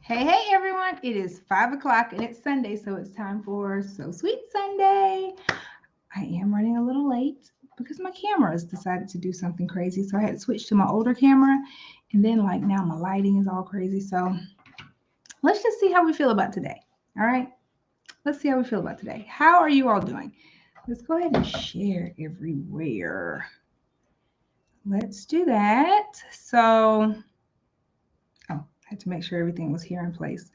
Hey everyone, it is 5 o'clock and it's Sunday, so it's time for So Sweet Sunday. I am running a little late because my camera has decided to do something crazy, so I had to switch to my older camera, and then like now my lighting is all crazy. So let's just see how we feel about today. All right, let's see how we feel about today. How are you all doing? Let's go ahead and share everywhere. Let's do that. So, oh, I had to make sure everything was here in place.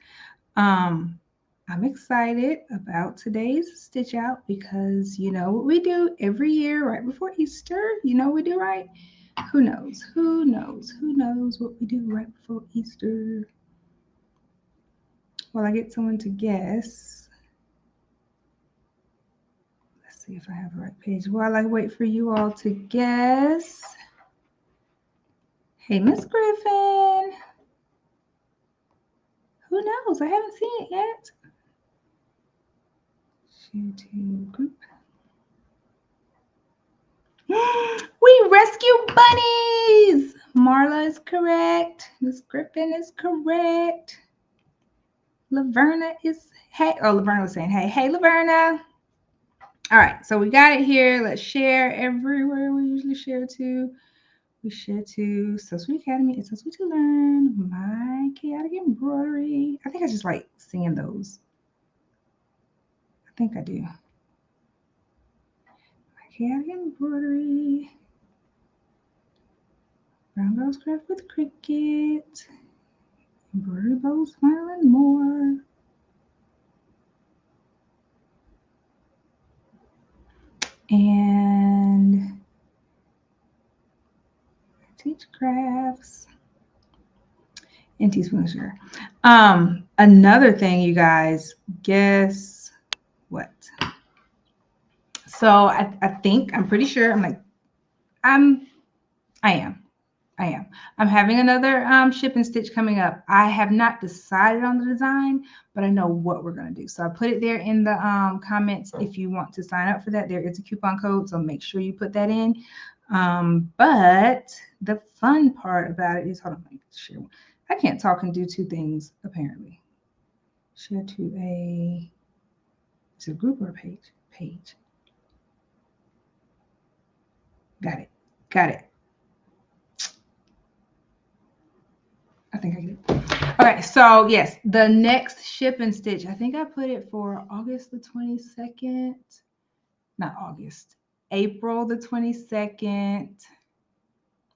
Um, I'm excited about today's stitch out because you know what we do every year right before Easter. You know what we do, right? Who knows? Who knows? Who knows what we do right before Easter? Well, I get someone to guess. Let's see if I have the right page. While I wait for you all to guess. Hey, Miss Griffin. Who knows? I haven't seen it yet. Share to group. We rescue bunnies. Marla is correct. Miss Griffin is correct. Laverna is hey. Oh, Laverna was saying hey. Hey, Laverna. All right, so we got it here. Let's share everywhere we usually share to. We share to So Sweet Academy. It's So Sweet to Learn. My Chaotic Embroidery. I think I just like singing those. I think I do. My Chaotic Embroidery. Brown Girls Craft with Cricket. Embroidery bows, smile, and more. And teach crafts and teaspoon sugar. Another thing, you guys, guess what? So I think I'm pretty sure. I'm I am. I am. I'm having another ship and stitch coming up. I have not decided on the design, but I know what we're going to do. So I put it there in the comments if you want to sign up for that. There is a coupon code, so make sure you put that in. But the fun part about it is, hold on, let me share. I can't talk and do two things apparently. Share to is it a group or a page? Page. Got it. Got it. I think I get it. Okay, so yes, the next ship and stitch. I think I put it for August the 22nd. Not August. April the 22nd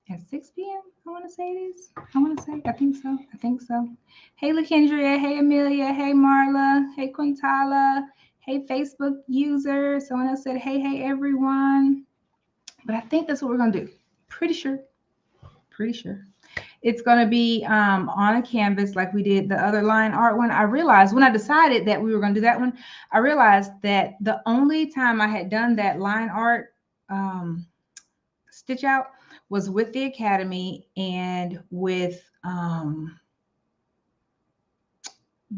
at 6 p.m. I want to say it is. I want to say. I think so. I think so. Hey, LaKendria. Hey, Amelia. Hey, Marla. Hey, Quintala. Hey, Facebook user. Someone else said, hey, everyone. But I think that's what we're going to do. Pretty sure. Pretty sure. It's going to be on a canvas like we did the other line art one. I realized when I decided that we were going to do that one, I realized that the only time I had done that line art stitch out was with the Academy and with the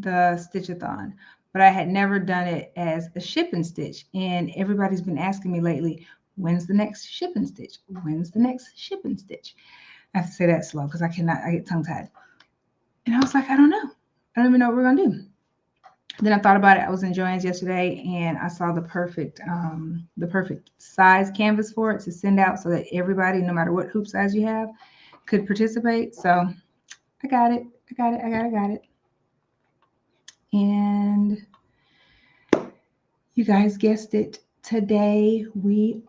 Stitchathon. But I had never done it as a ship and stitch. And everybody's been asking me lately, when's the next ship and stitch? When's the next ship and stitch? I have to say that slow because I get tongue tied. And I was like, I don't know. I don't even know what we're gonna do. Then I thought about it. I was in Joann's yesterday and I saw the perfect size canvas for it to send out so that everybody, no matter what hoop size you have, could participate. So I got it. I got it. And you guys guessed it. Today we've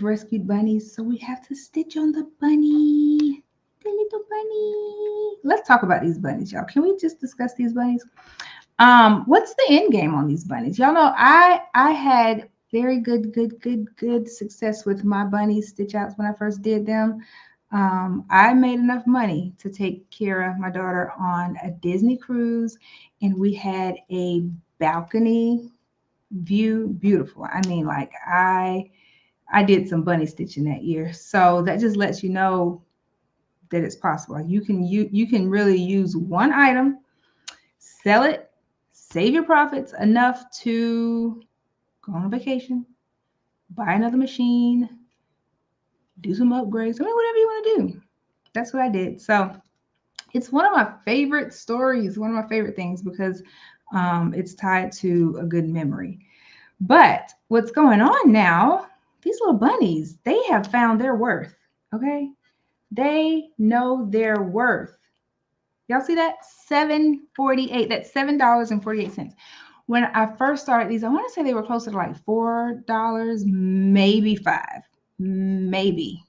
rescued bunnies, so we have to stitch on the bunny. The little bunny. Let's talk about these bunnies, y'all. Can we just discuss these bunnies? What's the end game on these bunnies? Y'all know I had very good success with my bunny stitch outs when I first did them. I made enough money to take Kira, my daughter, on a Disney cruise, and we had a balcony view. Beautiful. I mean, like I did some bunny stitching that year, so that just lets you know that it's possible. You can really use one item, sell it, save your profits enough to go on a vacation, buy another machine, do some upgrades. I mean, whatever you want to do. That's what I did. So It's one of my favorite stories, one of my favorite things because it's tied to a good memory. But what's going on now, these little bunnies, they have found their worth. Okay. They know their worth. Y'all see that? 7.48. That's $7.48. When I first started these, I want to say they were closer to like $4, maybe five. Maybe.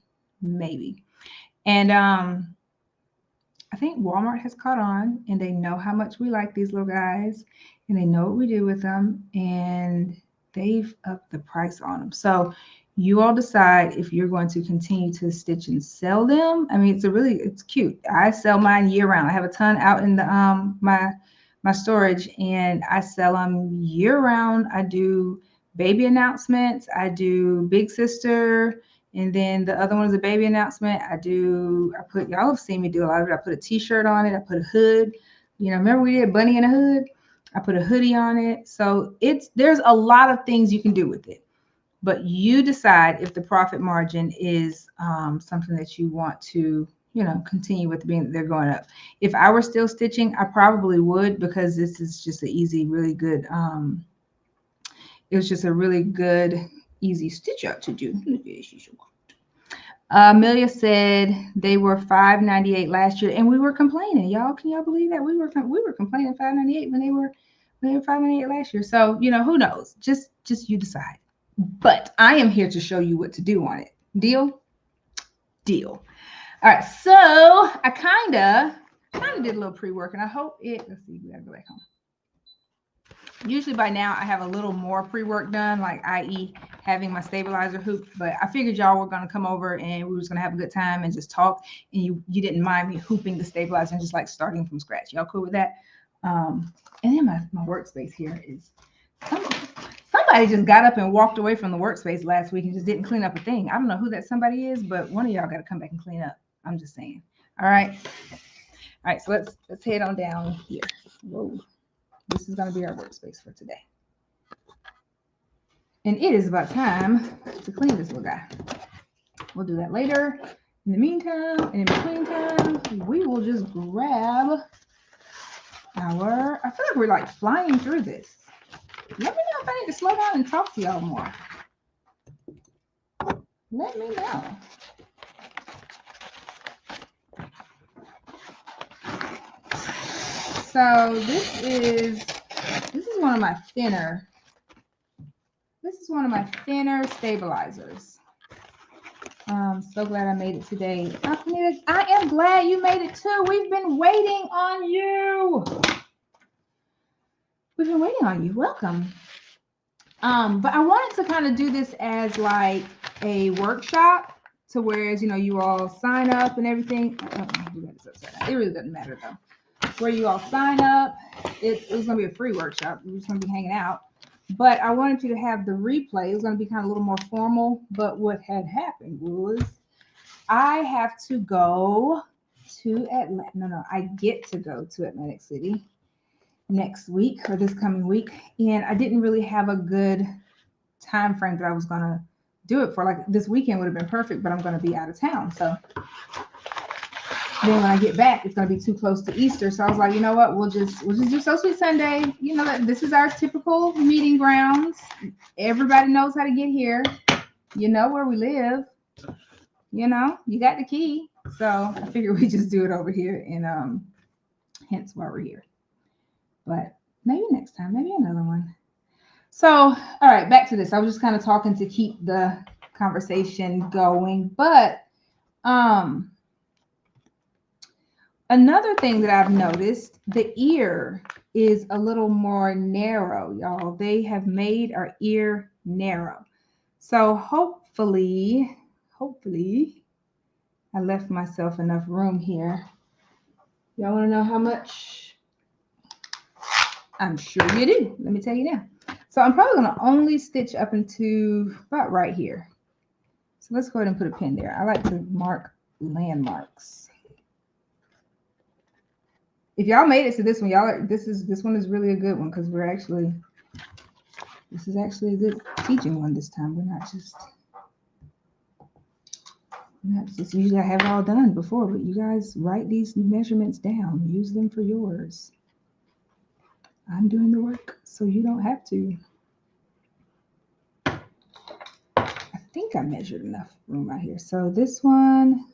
And I think Walmart has caught on and they know how much we like these little guys and they know what we do with them and they've upped the price on them. So you all decide if you're going to continue to stitch and sell them. I mean, it's cute. I sell mine year round. I have a ton out in the my storage and I sell them year round. I do baby announcements. I do big sister. And then the other one is a baby announcement. Y'all have seen me do a lot of it. I put a t-shirt on it. I put a hood. You know, remember we did bunny in a hood? I put a hoodie on it. So there's a lot of things you can do with it. But you decide if the profit margin is something that you want to, continue with being that they're going up. If I were still stitching, I probably would because this is just an easy, really good, it was just a really good, easy stitch out to do. Amelia said they were $5.98 last year, and we were complaining. Y'all, can y'all believe that we were complaining $5.98 when they were $5.98 last year? So who knows? Just you decide. But I am here to show you what to do on it. Deal. All right. So I kind of did a little pre-work, and I hope it. Let's see. We gotta go back home. Usually by now I have a little more pre-work done, like i.e. having my stabilizer hoop, but I figured y'all were going to come over and we was going to have a good time and just talk, and you didn't mind me hooping the stabilizer and just like starting from scratch. Y'all cool with that? And then my workspace here is somebody just got up and walked away from the workspace last week and just didn't clean up a thing. I don't know who that somebody is, but one of y'all got to come back and clean up. I'm just saying. All right, so let's head on down here. Whoa. This is going to be our workspace for today. And it is about time to clean this little guy. We'll do that later. In the meantime, and in between time, we will just grab I feel like we're like flying through this. Let me know if I need to slow down and talk to y'all more. Let me know. So this is one of my thinner. This is one of my thinner stabilizers. I'm so glad I made it today. I am glad you made it too. We've been waiting on you. Welcome. But I wanted to kind of do this as like a workshop, to whereas you all sign up and everything. It really doesn't matter though. Where you all sign up, it was going to be a free workshop. We're just going to be hanging out. But I wanted you to have the replay. It was going to be kind of a little more formal. But what had happened was I have to go to Atlanta. No, I get to go to Atlantic City next week or this coming week. And I didn't really have a good time frame that I was going to do it for. Like this weekend would have been perfect, but I'm going to be out of town. So then when I get back, it's going to be too close to Easter. So I was like, you know what? We'll just do So Sweet Sunday. You know that this is our typical meeting grounds. Everybody knows how to get here. You know where we live. You got the key. So I figured we just do it over here, and hence why we're here. But maybe next time, maybe another one. So, all right, back to this. I was just kind of talking to keep the conversation going, but another thing that I've noticed, the ear is a little more narrow, y'all. They have made our ear narrow. So hopefully, I left myself enough room here. Y'all want to know how much? I'm sure you do. Let me tell you now. So I'm probably going to only stitch up into about right here. So let's go ahead and put a pin there. I like to mark landmarks. If y'all made it to this one, this one is really a good one because this is actually a good teaching one this time. We're not just That's just usually I have it all done before, but you guys write these measurements down. Use them for yours. I'm doing the work, so you don't have to. I think I measured enough room out here. So this one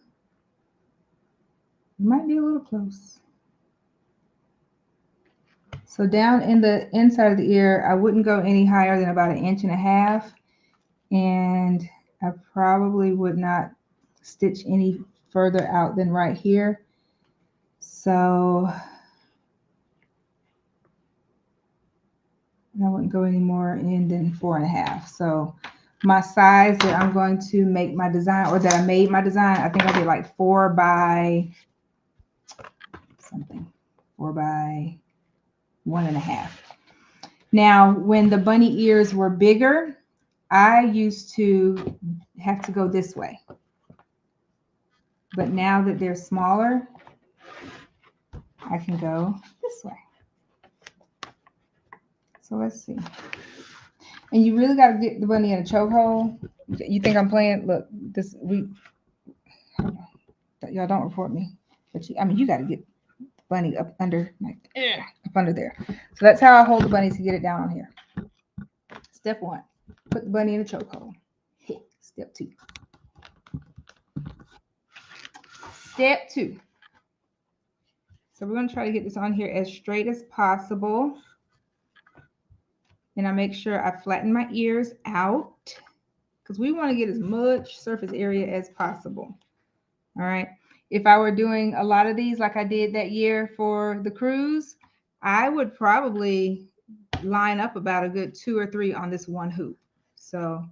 might be a little close. So down in the inside of the ear, I wouldn't go any higher than about 1.5 inches. And I probably would not stitch any further out than right here. So I wouldn't go any more in than 4.5. So my size that I'm going to make my design, or that I made my design, I think I did like 4 by something, 4 by 1.5. Now, when the bunny ears were bigger, I used to have to go this way. But now that they're smaller, I can go this way. So let's see. And you really got to get the bunny in a chokehold. You think I'm playing? Look, y'all don't report me. But you got to get the bunny up under, up under there. So that's how I hold the bunny to get it down on here. Step 1, put the bunny in a chokehold. Step 2. Step 2. So we're going to try to get this on here as straight as possible. And I make sure I flatten my ears out because we want to get as much surface area as possible. All right. If I were doing a lot of these like I did that year for the cruise, I would probably line up about a good 2 or 3 on this one hoop. So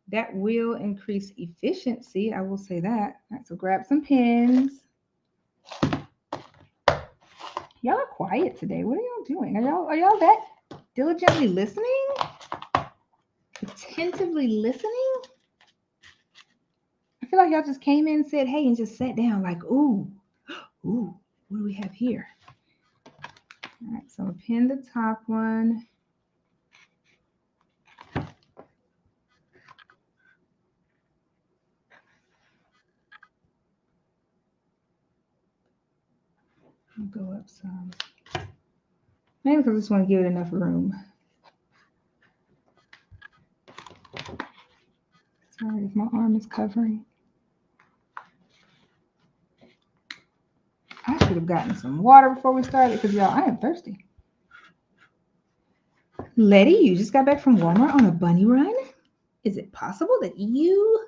that will increase efficiency. I will say that. All right, so grab some pins. Y'all are quiet today. What are y'all doing? Are y'all that diligently listening? Attentively listening? I feel like y'all just came in and said, hey, and just sat down like, ooh, what do we have here? All right, so I'm going to pin the top one. I'll go up some. Maybe because I just want to give it enough room. Sorry if my arm is covering. I should have gotten some water before we started because, y'all, I am thirsty. Letty, you just got back from Walmart on a bunny run? Is it possible that you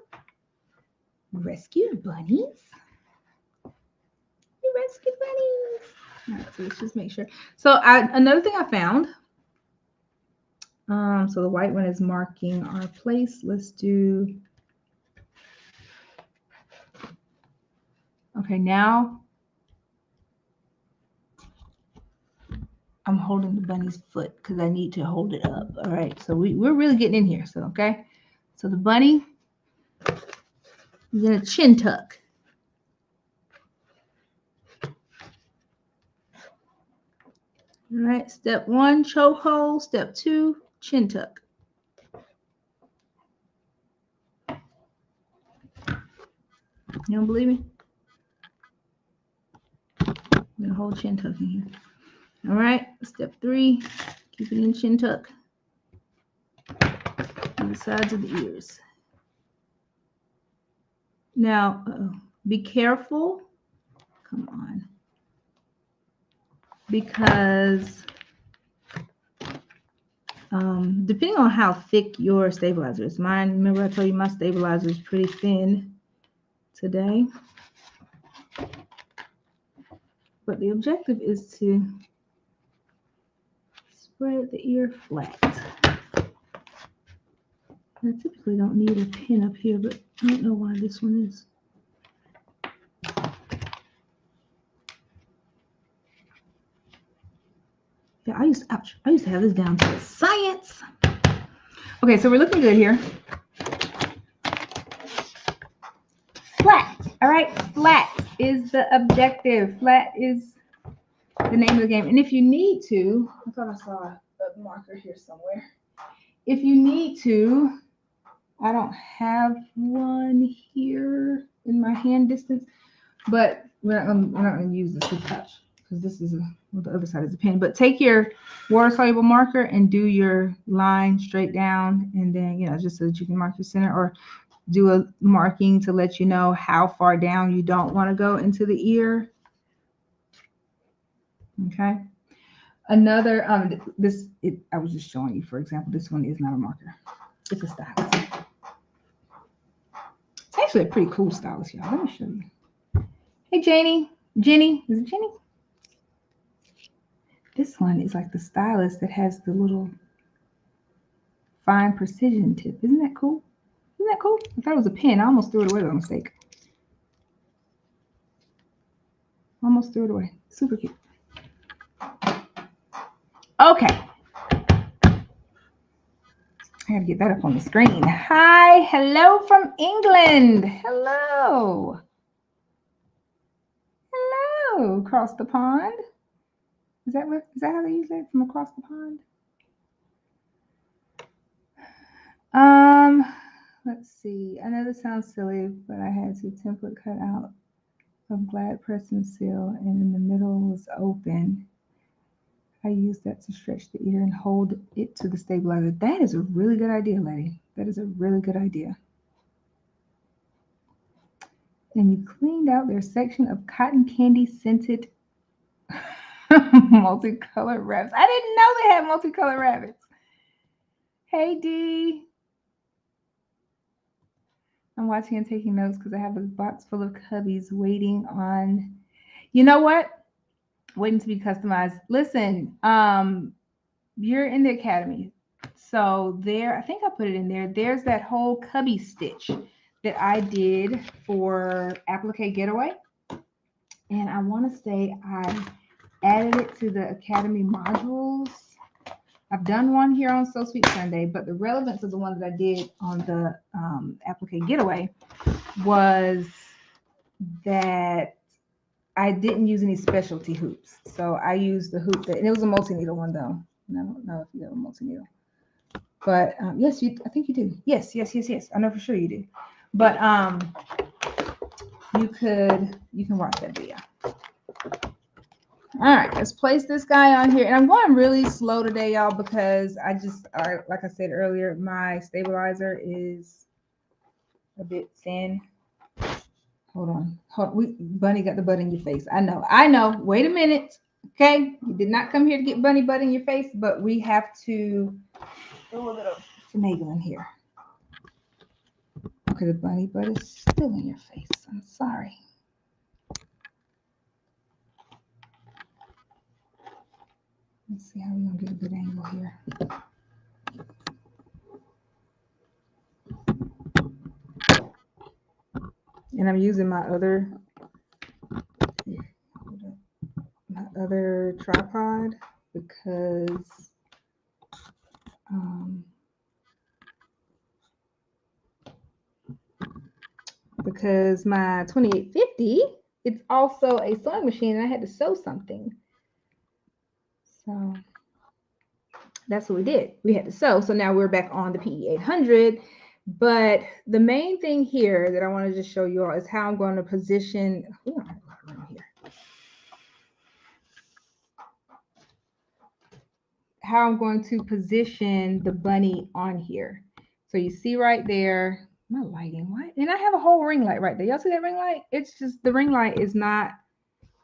rescued bunnies? You rescued bunnies. All right, so let's just make sure. So another thing I found. So the white one is marking our place. Let's do. Okay, now I'm holding the bunny's foot because I need to hold it up. All right, so we're really getting in here. So, okay. So the bunny is in a chin tuck. All right, step 1, choke hold. Step 2, chin tuck. You don't believe me? I'm going to hold chin tuck in here. All right, step 3, keep it in chin tuck. On the sides of the ears. Now, be careful. Come on. Because depending on how thick your stabilizer is. Mine, remember I told you my stabilizer is pretty thin today. But the objective is to spread the ear flat. I typically don't need a pin up here, but I don't know why this one is. Yeah, I used to have this down to a science. Okay, so we're looking good here. Flat, all right? Flat is the objective. Flat is the name of the game. And if you need to, I thought I saw a marker here somewhere. If you need to, I don't have one here. in my hand distance. But we're not gonna use this to touch because this is the other side is a pen. But take your water soluble marker and do your line straight down, and then just so that you can mark your center, or do a marking to let you know how far down you don't want to go into the ear. Okay. Another I was just showing you, for example, this one is not a marker. It's a stylus. It's actually a pretty cool stylus, y'all. Let me show you. Hey, Jenny, is it Jenny? This one is like the stylus that has the little fine precision tip. Isn't that cool? Isn't that cool? I thought it was a pen. I almost threw it away by mistake. Almost threw it away. Super cute. Okay. I gotta get that up on the screen. Hi, hello from England. Hello. Hello, across the pond. Is that how they use that, from across the pond? Let's see. I know this sounds silly, but I had to template cut out of glad press and seal, and in the middle was open. I used that to stretch the ear and hold it to the stabilizer. That is a really good idea, Letty. That is a really good idea. And you cleaned out their section of cotton candy scented multicolored rabbits. I didn't know they had multicolored rabbits. Hey, Dee. I'm watching and taking notes because I have a box full of cubbies waiting on, you know what? Waiting to be customized. Listen, you're in the academy. So there, I think I put it in there. There's that whole cubby stitch that I did for Applique Getaway. And I want to say I added it to the academy modules. I've done one here on So Sweet Sunday, but the relevance of the one that I did on the Applique Getaway was that I didn't use any specialty hoops. So I used the hoop and it was a multi-needle one though. And I don't know if you have a multi-needle. But yes, I think you do. Yes. I know for sure you do. But you can watch that video. All right, let's place this guy on here. And I'm going really slow today, y'all, because like I said earlier, my stabilizer is a bit thin. Hold on. Bunny got the butt in your face. I know. Wait a minute. Okay. You did not come here to get bunny butt in your face, but we have to do a little finagling here. Okay, the bunny butt is still in your face. I'm sorry. Let's see how we're going to get a good angle here. And I'm using my other tripod because my 2850, it's also a sewing machine and I had to sew something. So that's what we did. We had to sew. So now we're back on the PE800. But the main thing here that I want to just show you all is how I'm going to position. We don't have a lot of room here. How I'm going to position the bunny on here. So you see right there, my lighting, what? And I have a whole ring light right there. Y'all see that ring light? It's just, the ring light is not,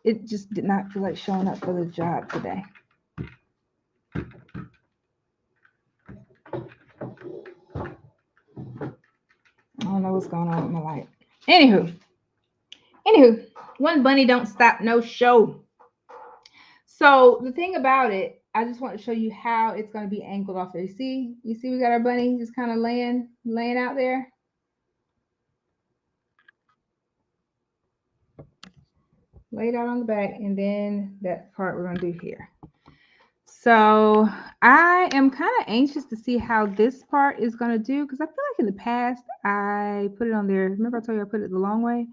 it just did not feel like showing up for the job today. I don't know what's going on with my light. Anywho, one bunny don't stop no show. So the thing about it, I just want to show you how it's going to be angled off there. You see we got our bunny just kind of laying out there. Laid out on the back, and then that part we're going to do here. So I am kind of anxious to see how this part is going to do, because I feel like in the past I put it on there. Remember I told you I put it the long way?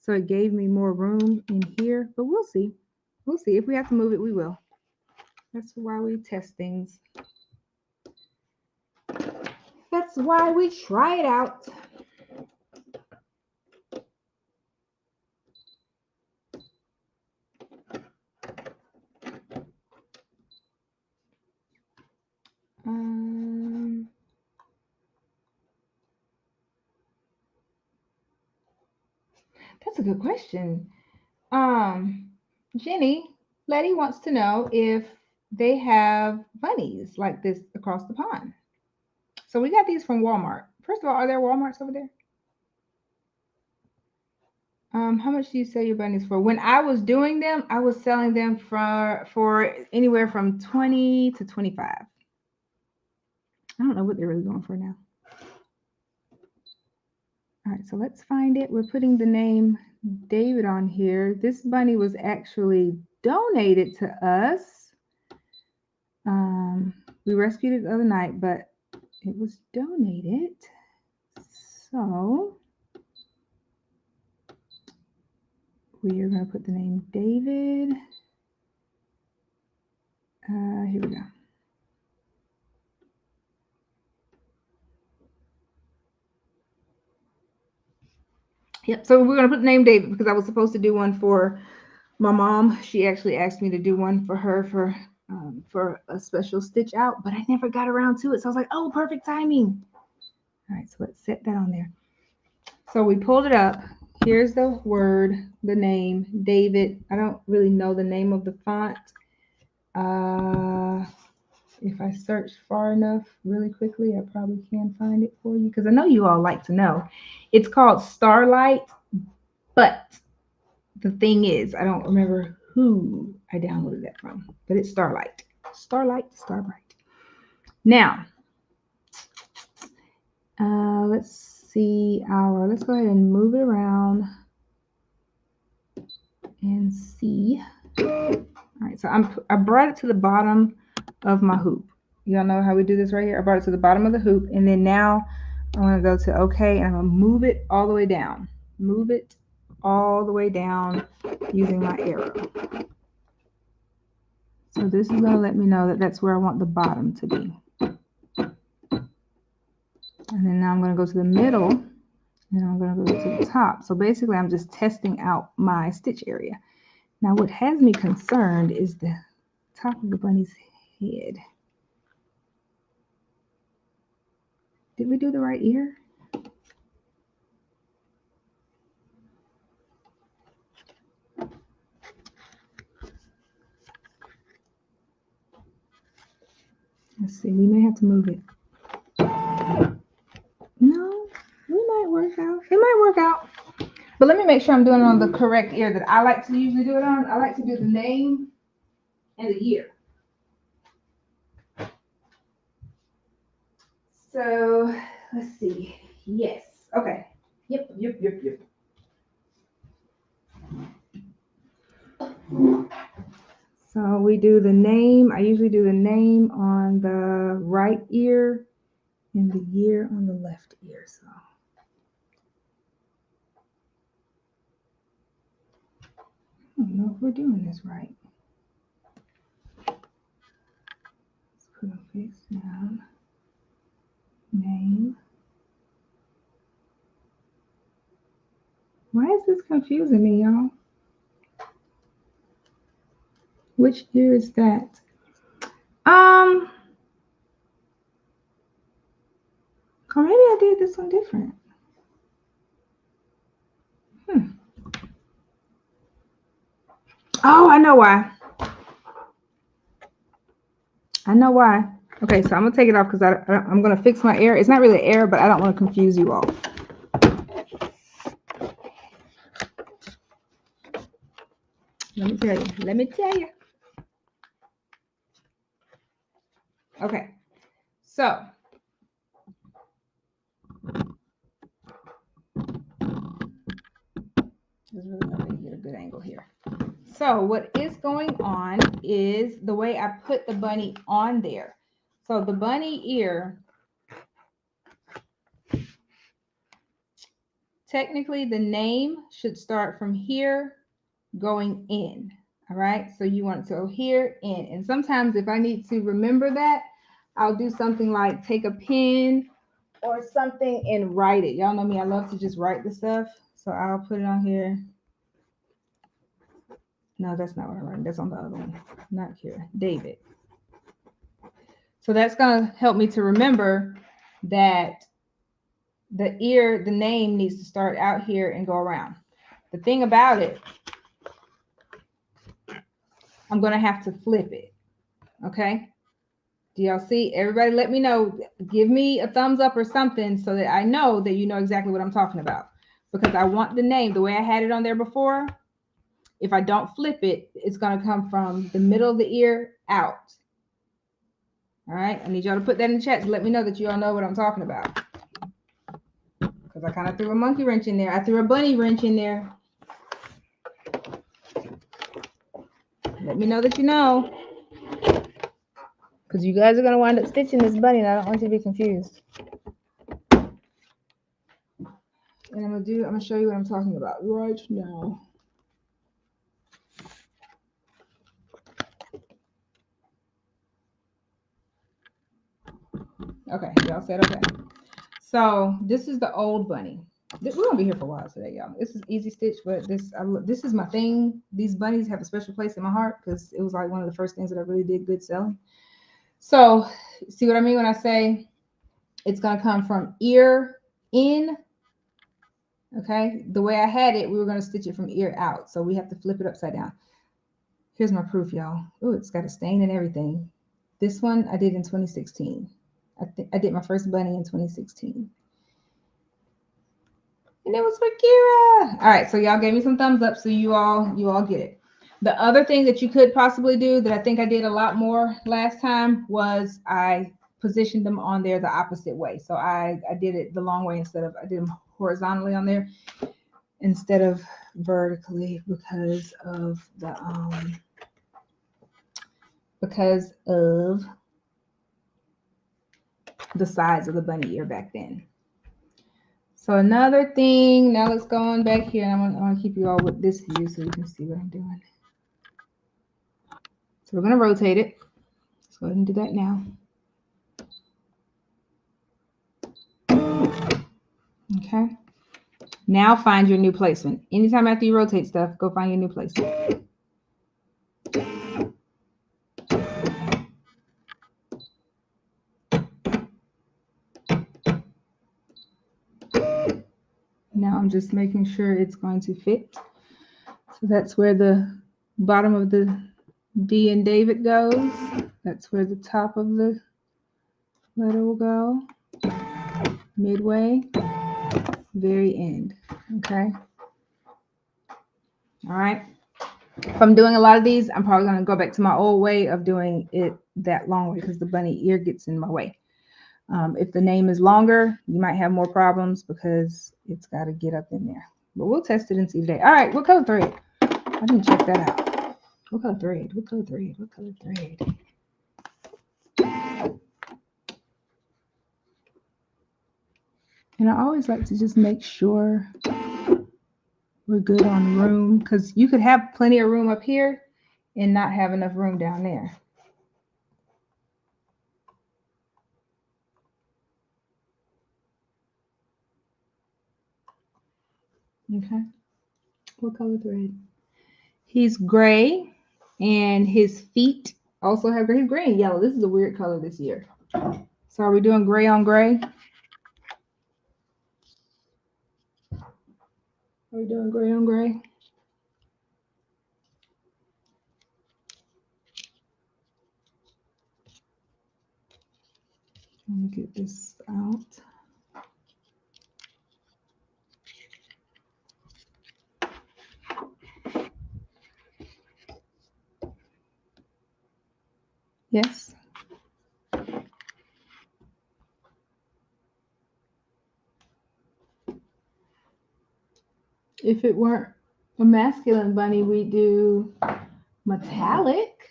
So it gave me more room in here, but we'll see. We'll see. If we have to move it, we will. That's why we test things. That's why we try it out. That's a good question. Jenny, Letty wants to know if they have bunnies like this across the pond. So we got these from Walmart. First of all, are there Walmarts over there? How much do you sell your bunnies for? When I was doing them, I was selling them for anywhere from 20 to 25. I don't know what they're really going for now. All right, so let's find it. We're putting the name David on here. This bunny was actually donated to us. We rescued it the other night, but it was donated. So we are going to put the name David. Here we go. Yep, so we're going to put the name David because I was supposed to do one for my mom. She actually asked me to do one for her for a special stitch out, but I never got around to it. So I was like, oh, perfect timing. All right, so let's set that on there. So we pulled it up. Here's the word, the name, David. I don't really know the name of the font. If I search far enough really quickly, I probably can find it for you because I know you all like to know. It's called Starlight, but the thing is, I don't remember who I downloaded that from, but it's Starlight. Starlight, Starbright. Now, let's see let's go ahead and move it around and see. All right, so I brought it to the bottom of my hoop. Y'all know how we do this right here? I brought it to the bottom of the hoop, and then now I'm going to go to OK, and I'm going to move it all the way down. Move it all the way down using my arrow. So this is going to let me know that that's where I want the bottom to be. And then now I'm going to go to the middle, and I'm going to go to the top. So basically, I'm just testing out my stitch area. Now, what has me concerned is the top of the bunny's head. Did we do the right ear? Let's see, we may have to move it. No, we might work out. It might work out. But let me make sure I'm doing it on the correct ear that I like to usually do it on. I like to do the name and the year. So let's see. Yes. Okay. Yep. So we do the name. I usually do the name on the right ear and the year on the left ear. So I don't know if we're doing this right. Let's put a face down. Name. Why is this confusing me, y'all? Which ear is that? Or maybe I did this one different. Oh, I know why. Okay, so I'm gonna take it off because I'm gonna fix my ear. It's not really air, but I don't want to confuse you all. Let me tell you. Okay, so there's really no way to get a good angle here. So what is going on is the way I put the bunny on there. So the bunny ear, technically the name should start from here going in. All right, so you want it to go here in. And sometimes if I need to remember that, I'll do something like take a pen or something and write it. Y'all know me, I love to just write the stuff. So I'll put it on here. No, that's not what I'm writing. That's on the other one. Not here. David. So that's going to help me to remember that the name needs to start out here and go around. The thing about it, I'm going to have to flip it. Okay. Do y'all see? Everybody let me know. Give me a thumbs up or something so that I know that you know exactly what I'm talking about. Because I want the name, the way I had it on there before. If I don't flip it, it's going to come from the middle of the ear out. All right. I need y'all to put that in the chat to let me know that you all know what I'm talking about. Because I kind of threw a monkey wrench in there. I threw a bunny wrench in there. Let me know that you know. Because you guys are going to wind up stitching this bunny, and I don't want you to be confused. And I'm going to show you what I'm talking about right now. Okay, y'all said okay. So this is the old bunny. We're going to be here for a while today, y'all. This is easy stitch, but this is my thing. These bunnies have a special place in my heart because it was like one of the first things that I really did good selling. So see what I mean when I say it's going to come from ear in. Okay, the way I had it, we were going to stitch it from ear out. So we have to flip it upside down. Here's my proof, y'all. Oh, it's got a stain and everything. This one I did in 2016. I did my first bunny in 2016. And it was for Kira. All right, so y'all gave me some thumbs up, so you all get it. The other thing that you could possibly do that I think I did a lot more last time was I positioned them on there the opposite way. So I did it the long way instead of, I did them horizontally on there instead of vertically because of the size of the bunny ear back then. So another thing, now let's go on back here. And I want to keep you all with this view so you can see what I'm doing. So we're going to rotate it. Let's go ahead and do that now. Okay. Now find your new placement. Anytime after you rotate stuff, go find your new placement. Now I'm just making sure it's going to fit. So that's where the bottom of the D in David goes. That's where the top of the letter will go. Midway, very end. Okay. All right. If I'm doing a lot of these, I'm probably going to go back to my old way of doing it that long way because the bunny ear gets in my way. If the name is longer, you might have more problems because it's got to get up in there. But we'll test it and see today. All right, what color thread? I didn't check that out. What color thread? What color thread? What color thread? And I always like to just make sure we're good on room because you could have plenty of room up here and not have enough room down there. Okay. What color thread? He's gray and his feet also have gray. He's gray and yellow. This is a weird color this year. So are we doing gray on gray? Are we doing gray on gray? Let me get this out. Yes. If it weren't a masculine bunny, we do metallic.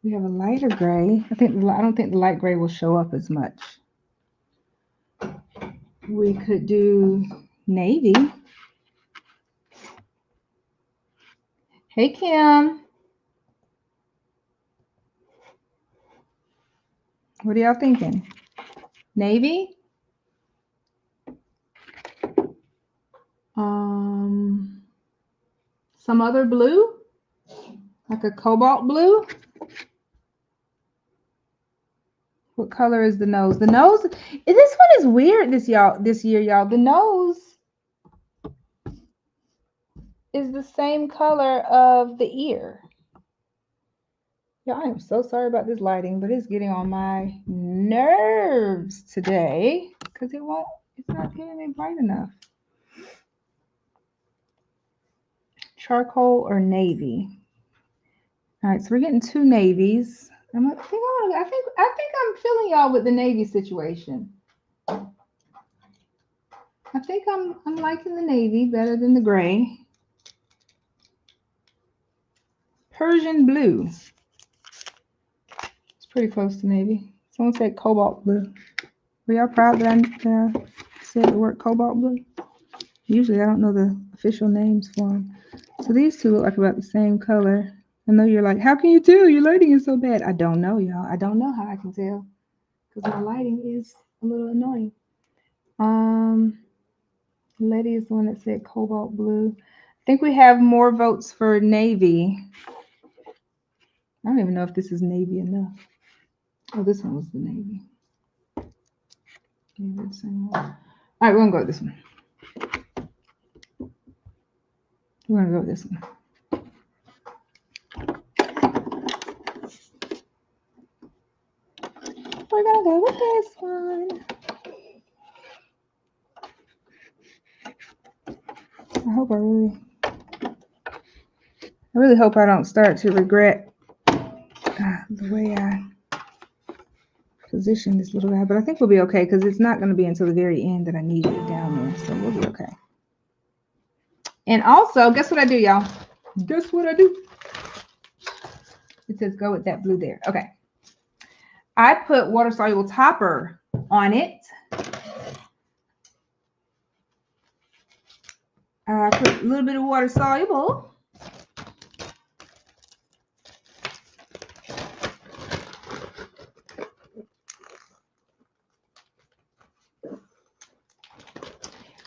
We have a lighter gray. I don't think the light gray will show up as much. We could do navy. Hey, Kim. What are y'all thinking? Navy? Some other blue? Like a cobalt blue? What color is the nose? The nose, this one is weird this year, y'all. The nose is the same color of the ear. Yeah, I am so sorry about this lighting, but it's getting on my nerves today because it's not getting me bright enough. Charcoal or navy? All right, so we're getting 2 navies. I think I'm feeling y'all with the navy situation. I think I'm liking the navy better than the gray. Persian blue. It's pretty close to navy. Someone said cobalt blue. Were y'all proud that I said the word cobalt blue? Usually I don't know the official names for them. So these two look like about the same color. I know you're like, how can you tell? Your lighting is so bad. I don't know, y'all. I don't know how I can tell because my lighting is a little annoying. Letty is the one that said cobalt blue. I think we have more votes for navy. I don't even know if this is navy enough. Oh, this one was the navy. Maybe the same one. All right, we're gonna go with this one. We're gonna go with this one. We're gonna go with this one. I really hope I don't start to regret the way I position this little guy, but I think we'll be okay because it's not going to be until the very end that I need it down there, so we'll be okay. And also, guess what I do, y'all? Guess what I do? It says go with that blue there. Okay. I put water-soluble topper on it. I put a little bit of water-soluble.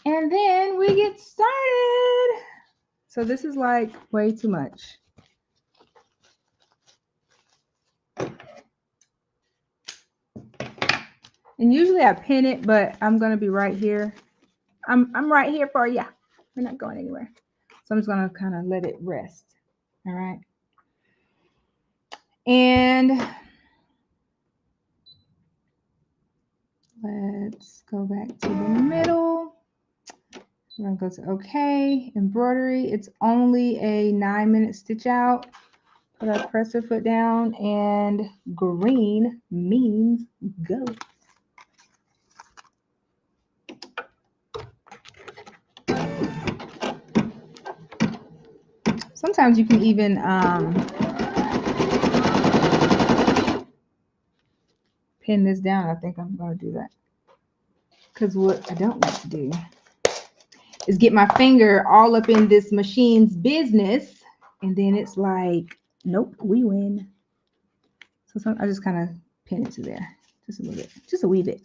And then we get started. So this is like way too much. And usually I pin it, but I'm going to be right here. I'm right here for you. We're not going anywhere. So I'm just going to kind of let it rest. All right. And let's go back to the middle. We're going to go to OK. Embroidery. It's only a 9-minute stitch out. Put our presser foot down, and green means go. Sometimes you can even pin this down. I think I'm going to do that. Because what I don't want to do is get my finger all up in this machine's business. And then it's like, nope, we win. So I just kind of pin it to there. Just a little bit. Just a wee bit.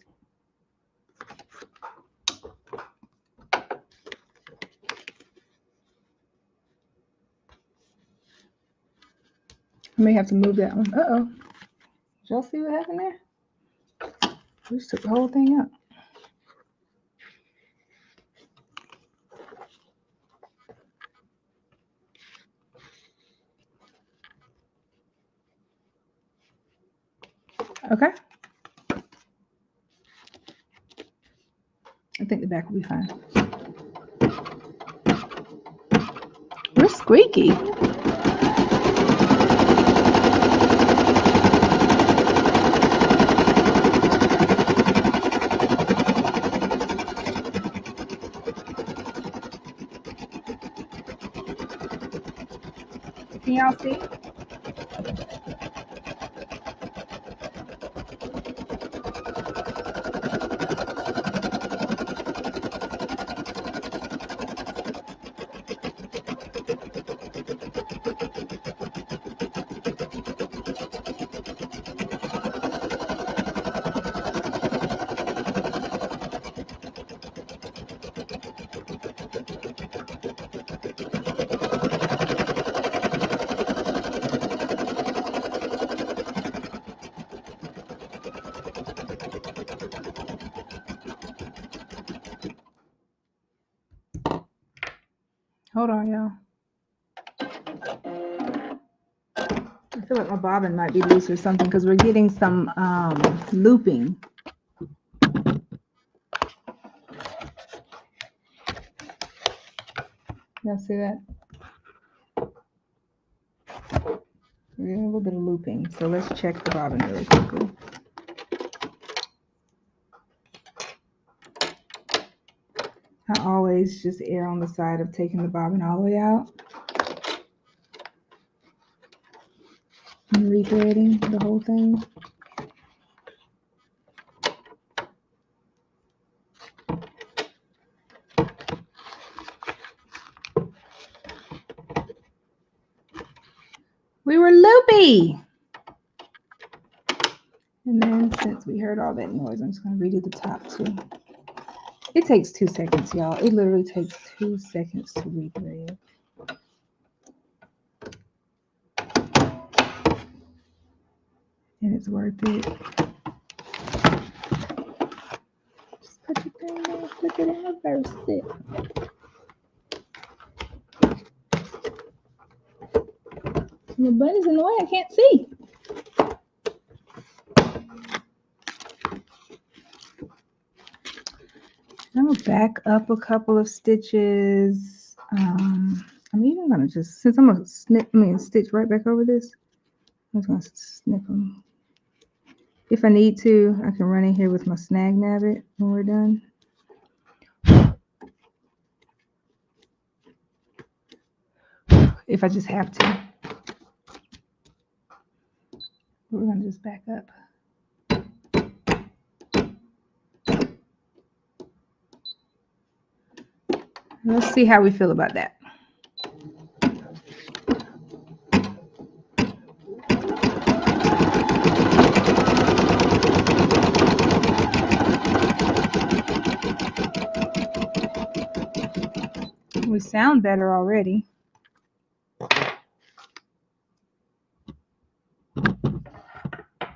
I may have to move that one. Uh-oh. Did y'all see what happened there? We just took the whole thing up. Okay. I think the back will be fine. We're squeaky. Can y'all see? Hold on, y'all. I feel like my bobbin might be loose or something because we're getting some looping. Y'all see that? We're getting a little bit of looping. So let's check the bobbin really quickly. I always just err on the side of taking the bobbin all the way out and rethreading the whole thing. We were loopy. And then since we heard all that noise, I'm just going to redo the top too. It takes 2 seconds, y'all. It literally takes 2 seconds to rethread. And it's worth it. Just put your thing there, flip it and reverse it. The bunny's in the way, I can't see. I'm gonna back up a couple of stitches. I'm even gonna just, since I'm gonna stitch right back over this, I'm just gonna snip them. If I need to, I can run in here with my snag nabbit when we're done. If I just have to. We're gonna just back up. Let's see how we feel about that. We sound better already.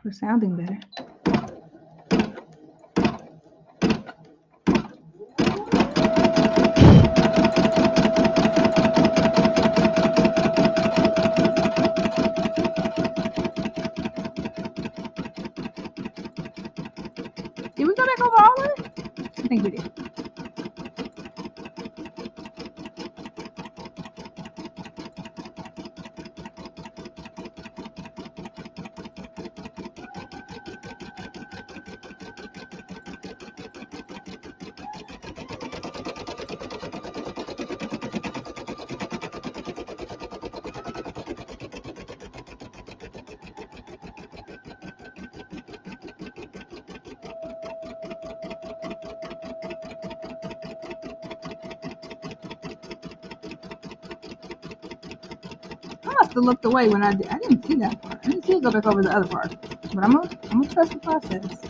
We're sounding better. Did we go back over all of it? I think we did. I must have looked away when I did. I didn't see that part. I didn't see it go back over the other part. But I'm gonna trust the process.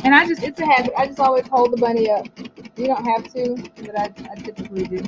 And it's a habit. I just always hold the bunny up. You don't have to, but I typically do.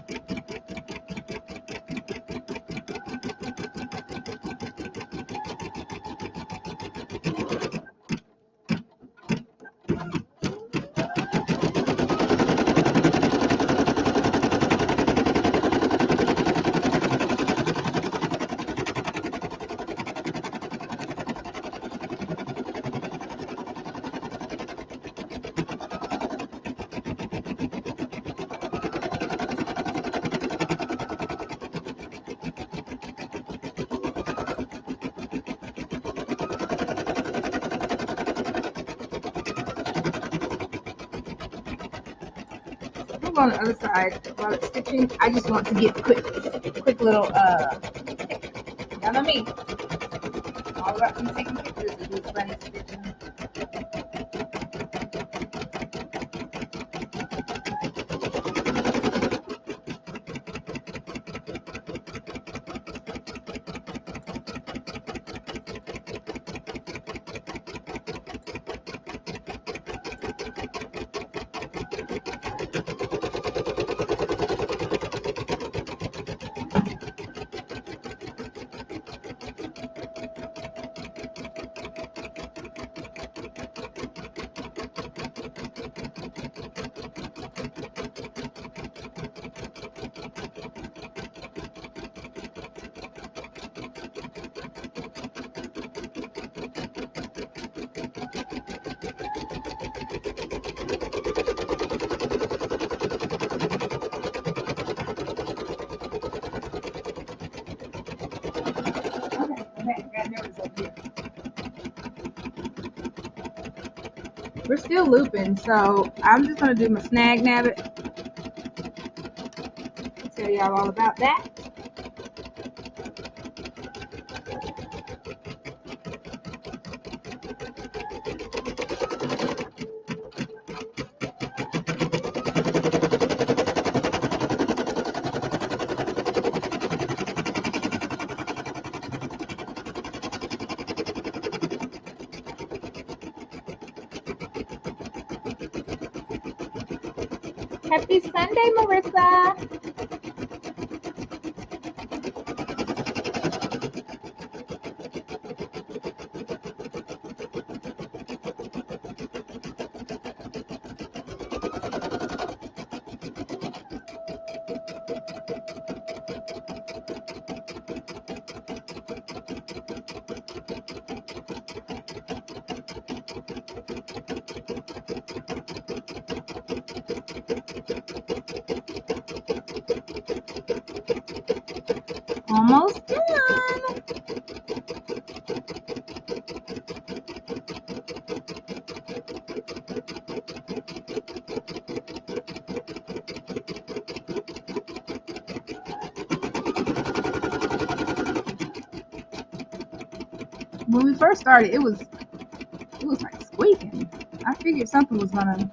On the other side while it's stitching, I just want to get quick little y'all know me. All about me taking pictures of these bunny stitching. We're still looping, so I'm just gonna do my snag nabbit. Tell y'all all about that. Happy Sunday, Marissa. Almost done. When we first started, it was like squeaking. I figured something was gonna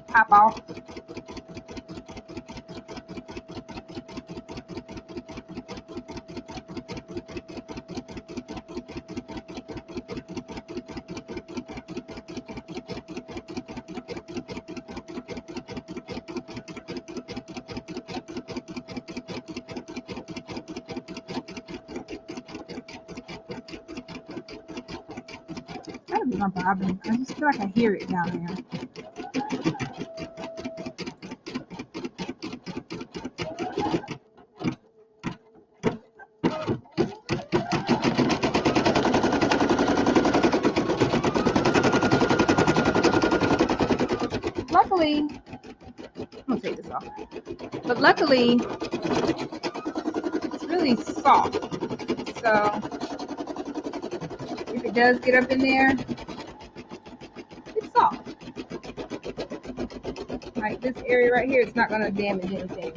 pop off. Gotta be my bobbin. I just feel like I hear it down there. Luckily, I'm gonna take this off. But luckily, it's really soft. So if it does get up in there, it's soft. Like this area right here, it's not gonna damage anything.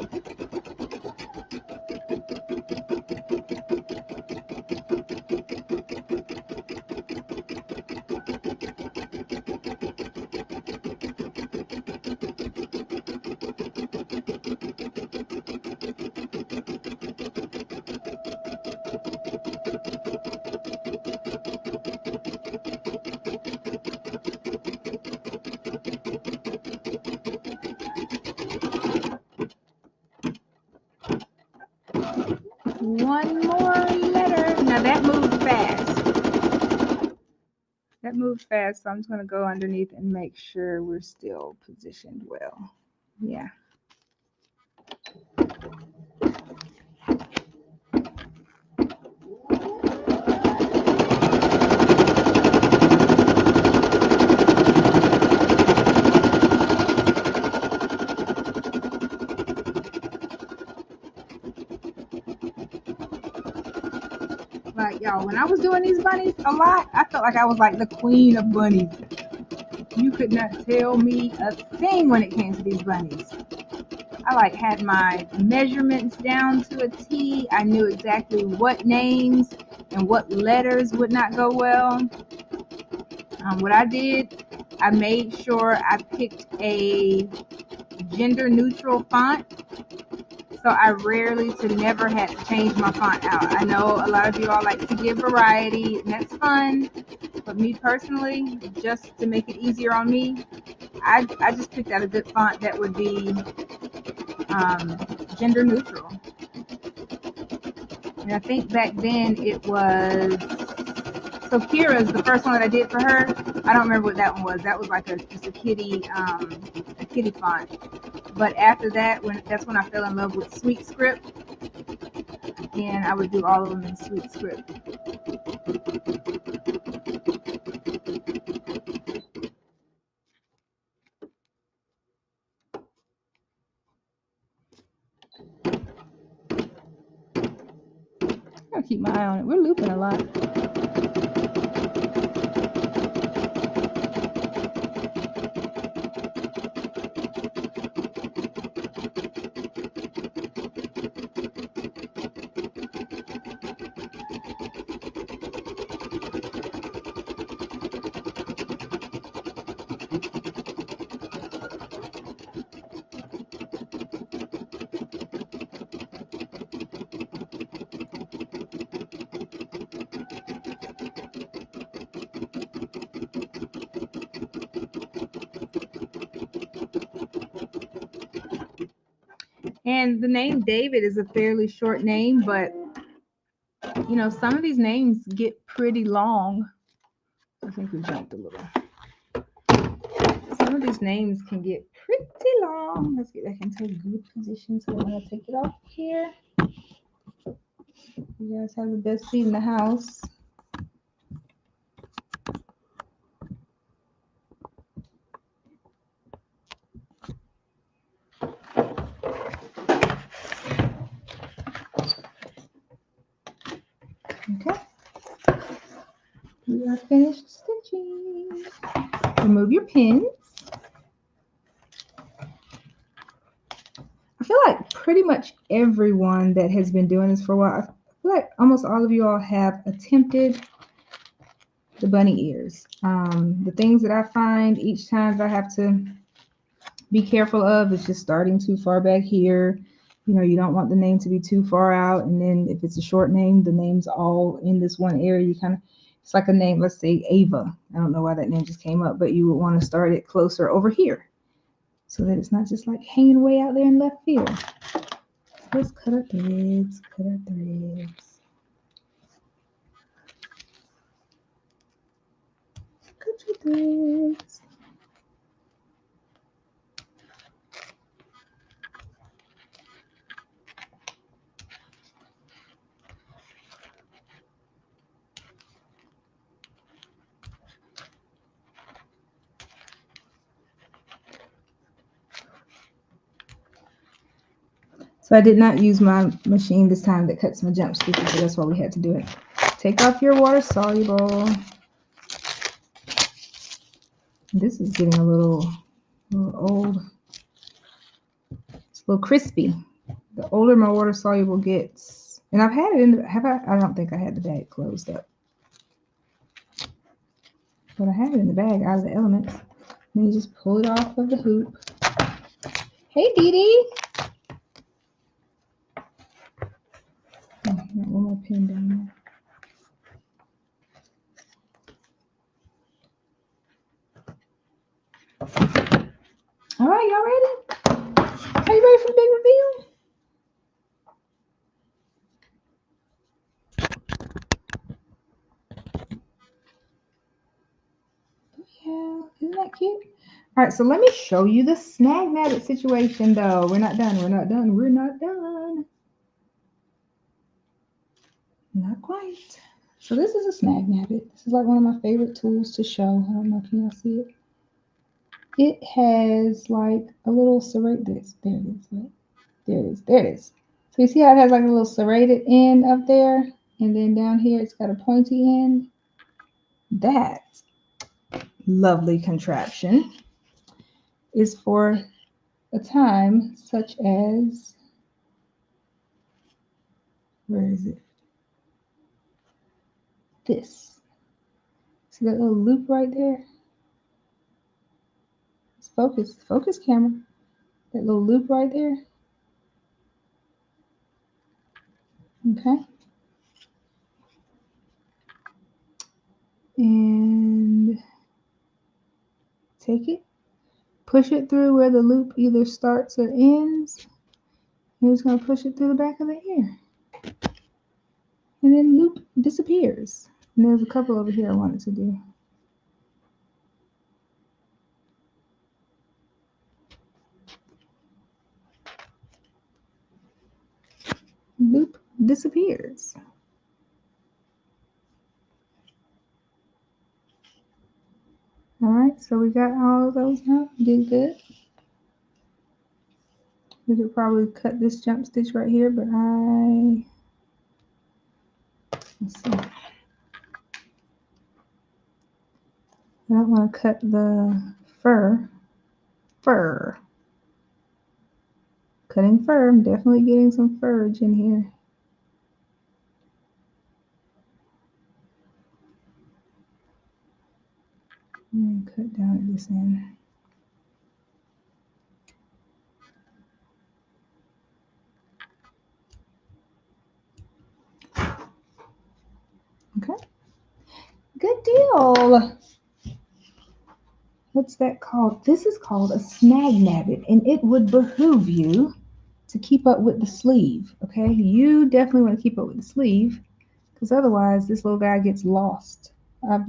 One more letter. Now that moved fast. That moved fast, so I'm just going to go underneath and make sure we're still positioned well. Yeah. Like, y'all, when I was doing these bunnies a lot, I felt like I was like the queen of bunnies. You could not tell me a thing when it came to these bunnies. I like had my measurements down to a T. I knew exactly what names and what letters would not go well. What I did, I made sure I picked a gender neutral font. So I rarely to never had to change my font out. I know a lot of you all like to give variety, and that's fun. But me personally, just to make it easier on me, I just picked out a good font that would be gender neutral. And I think back then it was, so Kira's the first one that I did for her. I don't remember what that one was. That was like just a kitty font. But after that, that's when I fell in love with Sweet Script, and I would do all of them in Sweet Script. Gotta keep my eye on it. We're looping a lot. And the name David is a fairly short name, but you know, some of these names get pretty long. I think we jumped a little. Some of these names can get pretty long. Let's get back into a good position. So I'm going to take it off here. You guys have the best seat in the house. Okay. We are finished stitching. Remove your pins. I feel like pretty much everyone that has been doing this for a while, I feel like almost all of you all have attempted the bunny ears. The things that I find each time that I have to be careful of is just starting too far back here. You know, you don't want the name to be too far out. And then if it's a short name, the name's all in this one area. You kind of, it's like a name, let's say Ava. I don't know why that name just came up, but you would want to start it closer over here so that it's not just like hanging way out there in left field. Let's cut our threads, cut our threads. Cut your threads. So I did not use my machine this time that cuts my jump stitches, so that's why we had to do it. Take off your water soluble. This is getting a little old. It's a little crispy. The older my water soluble gets, and I've had it in the, have I don't think I had the bag closed up. But I have it in the bag out of the elements. And you just pull it off of the hoop. Hey, Dee Dee. Oh, got one more pin down there. All right, y'all ready? Are you ready for the big reveal? Yeah, isn't that cute? All right, so let me show you the snag nabbit situation, though. We're not done. We're not done. We're not done. Not quite. So this is a snag nabbit. This is like one of my favorite tools to show. I don't know if y'all see it. It has like a little serrated. There it is. Right? There it is. There it is. So you see how it has like a little serrated end up there, and then down here it's got a pointy end. That lovely contraption is for a time such as, where is it? This. See that little loop right there? It's focus. Focus camera. That little loop right there. Okay. And take it. Push it through where the loop either starts or ends. You're just going to push it through the back of the ear. And then loop disappears. And there's a couple over here I wanted to do. Loop disappears. All right, so we got all of those out. Did good. We could probably cut this jump stitch right here, but let's see. I don't want to cut the fur. Cutting fur. I'm definitely getting some furge in here. And cut down at this end. Okay. Good deal. What's that called? This is called a snag nabbit, and it would behoove you to keep up with the sleeve. Okay, you definitely want to keep up with the sleeve because otherwise this little guy gets lost. I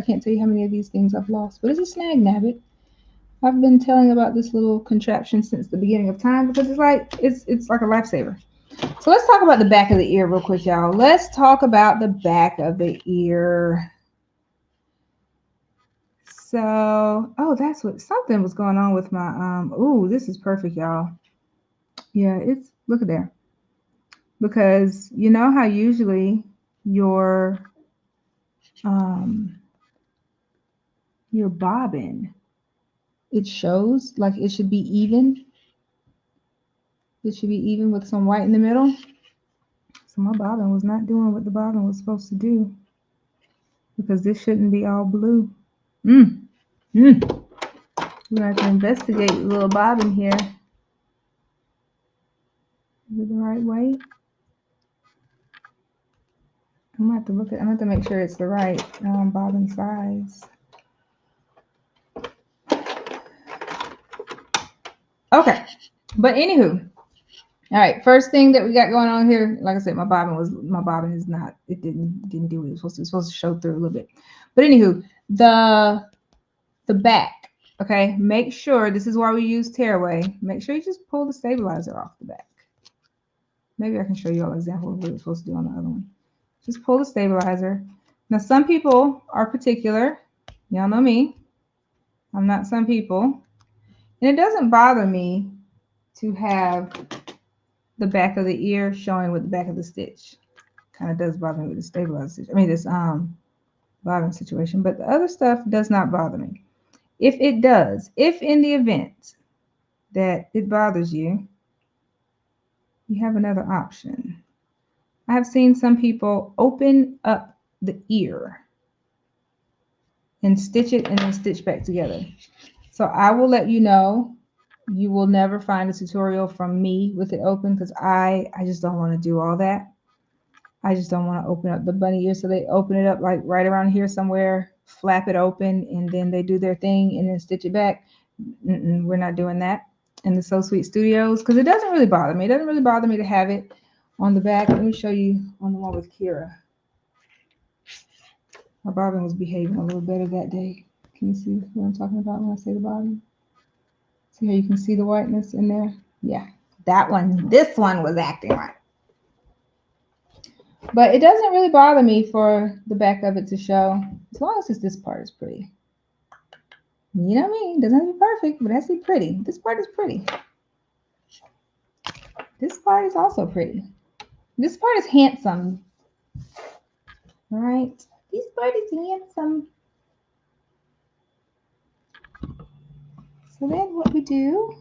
can't tell you how many of these things I've lost, but it's a snag nabbit. I've been telling about this little contraption since the beginning of time because it's like a lifesaver. So let's talk about the back of the ear real quick, y'all. Let's talk about the back of the ear. So, oh, that's what something was going on with my ooh, this is perfect, y'all. Yeah, it's look at there. Because you know how usually your um your bobbin, it shows like it should be even. It should be even with some white in the middle. So my bobbin was not doing what the bobbin was supposed to do because this shouldn't be all blue. Mm. Mm. We're going to investigate the little bobbin here. Is it the right way? I'm going to have to look at. I'm going to have to make sure it's the right bobbin size. Okay, but anywho, all right. First thing that we got going on here, like I said, my bobbin is not. It didn't do what it was supposed to. It's supposed to show through a little bit. But anywho, the back. Okay, make sure this is why we use tearaway. Make sure you just pull the stabilizer off the back. Maybe I can show you all an example of what it's supposed to do on the other one. Just pull the stabilizer. Now, some people are particular. Y'all know me. I'm not some people. And it doesn't bother me to have the back of the ear showing with the back of the stitch. Kind of does bother me with the stabilizer. I mean, this bobbin situation. But the other stuff does not bother me. If it does, if in the event that it bothers you, you have another option. I have seen some people open up the ear and stitch it and then stitch back together. So I will let you know, you will never find a tutorial from me with it open because I just don't want to do all that. I just don't want to open up the bunny ear. So they open it up like right around here somewhere, flap it open, and then they do their thing and then stitch it back. We're not doing that in the So Sweet Studios because it doesn't really bother me. It doesn't really bother me to have it on the back. Let me show you on the one with Kira. Our bobbin was behaving a little better that day. Can you see what I'm talking about when I say the bobbin? See how you can see the whiteness in there? Yeah, that one. This one was acting right. But it doesn't really bother me for the back of it to show, as long as this part is pretty. You know me, it doesn't have to be perfect, but it has to be pretty. This part is pretty. This part is also pretty. This part is handsome. All right, this part is handsome. So then what we do,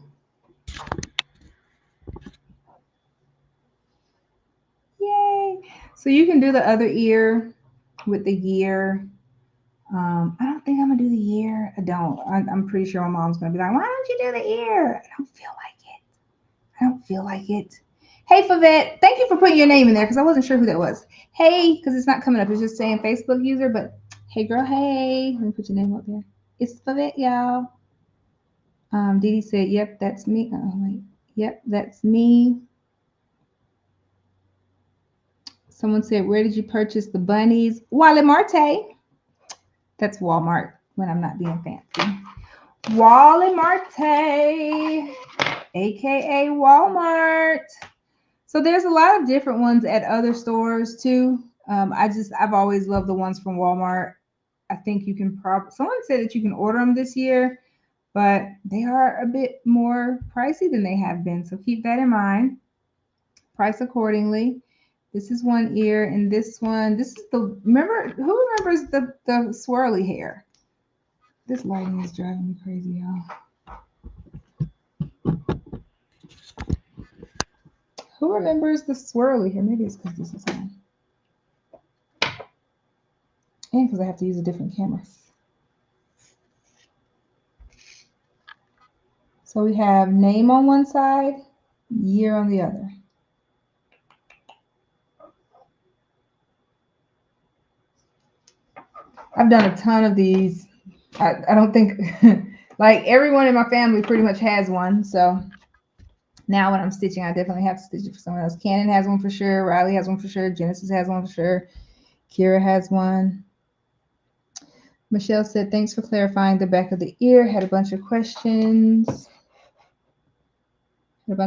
yay. So you can do the other ear with the year. I don't think I'm gonna do the year. I don't. I'm pretty sure my mom's gonna be like, why don't you do the ear? I don't feel like it. I don't feel like it. Hey, Favette, thank you for putting your name in there because I wasn't sure who that was. Hey, because it's not coming up. It's just saying Facebook user, but hey, girl, hey. Let me put your name up there. It's Favette, y'all. Dee Dee said, yep, that's me. Oh, wait. Yep, that's me. Someone said, where did you purchase the bunnies? Wale Marte. That's Walmart when I'm not being fancy. Wale Marte, aka Walmart. So there's a lot of different ones at other stores too. I've always loved the ones from Walmart. I think you can someone said that you can order them this year, but they are a bit more pricey than they have been. So keep that in mind. Price accordingly. This is one ear, and this one, this is who remembers the swirly hair? This lighting is driving me crazy, y'all. Who remembers the swirly hair? Maybe it's because this is on. And because I have to use a different camera. So we have name on one side, year on the other. I've done a ton of these. I don't think, like everyone in my family pretty much has one. So Now when I'm stitching, I definitely have to stitch it for someone else. Cannon has one for sure. Riley has one for sure. Genesis has one for sure. Kira has one. Michelle said, thanks for clarifying the back of the ear. Had a bunch of questions. And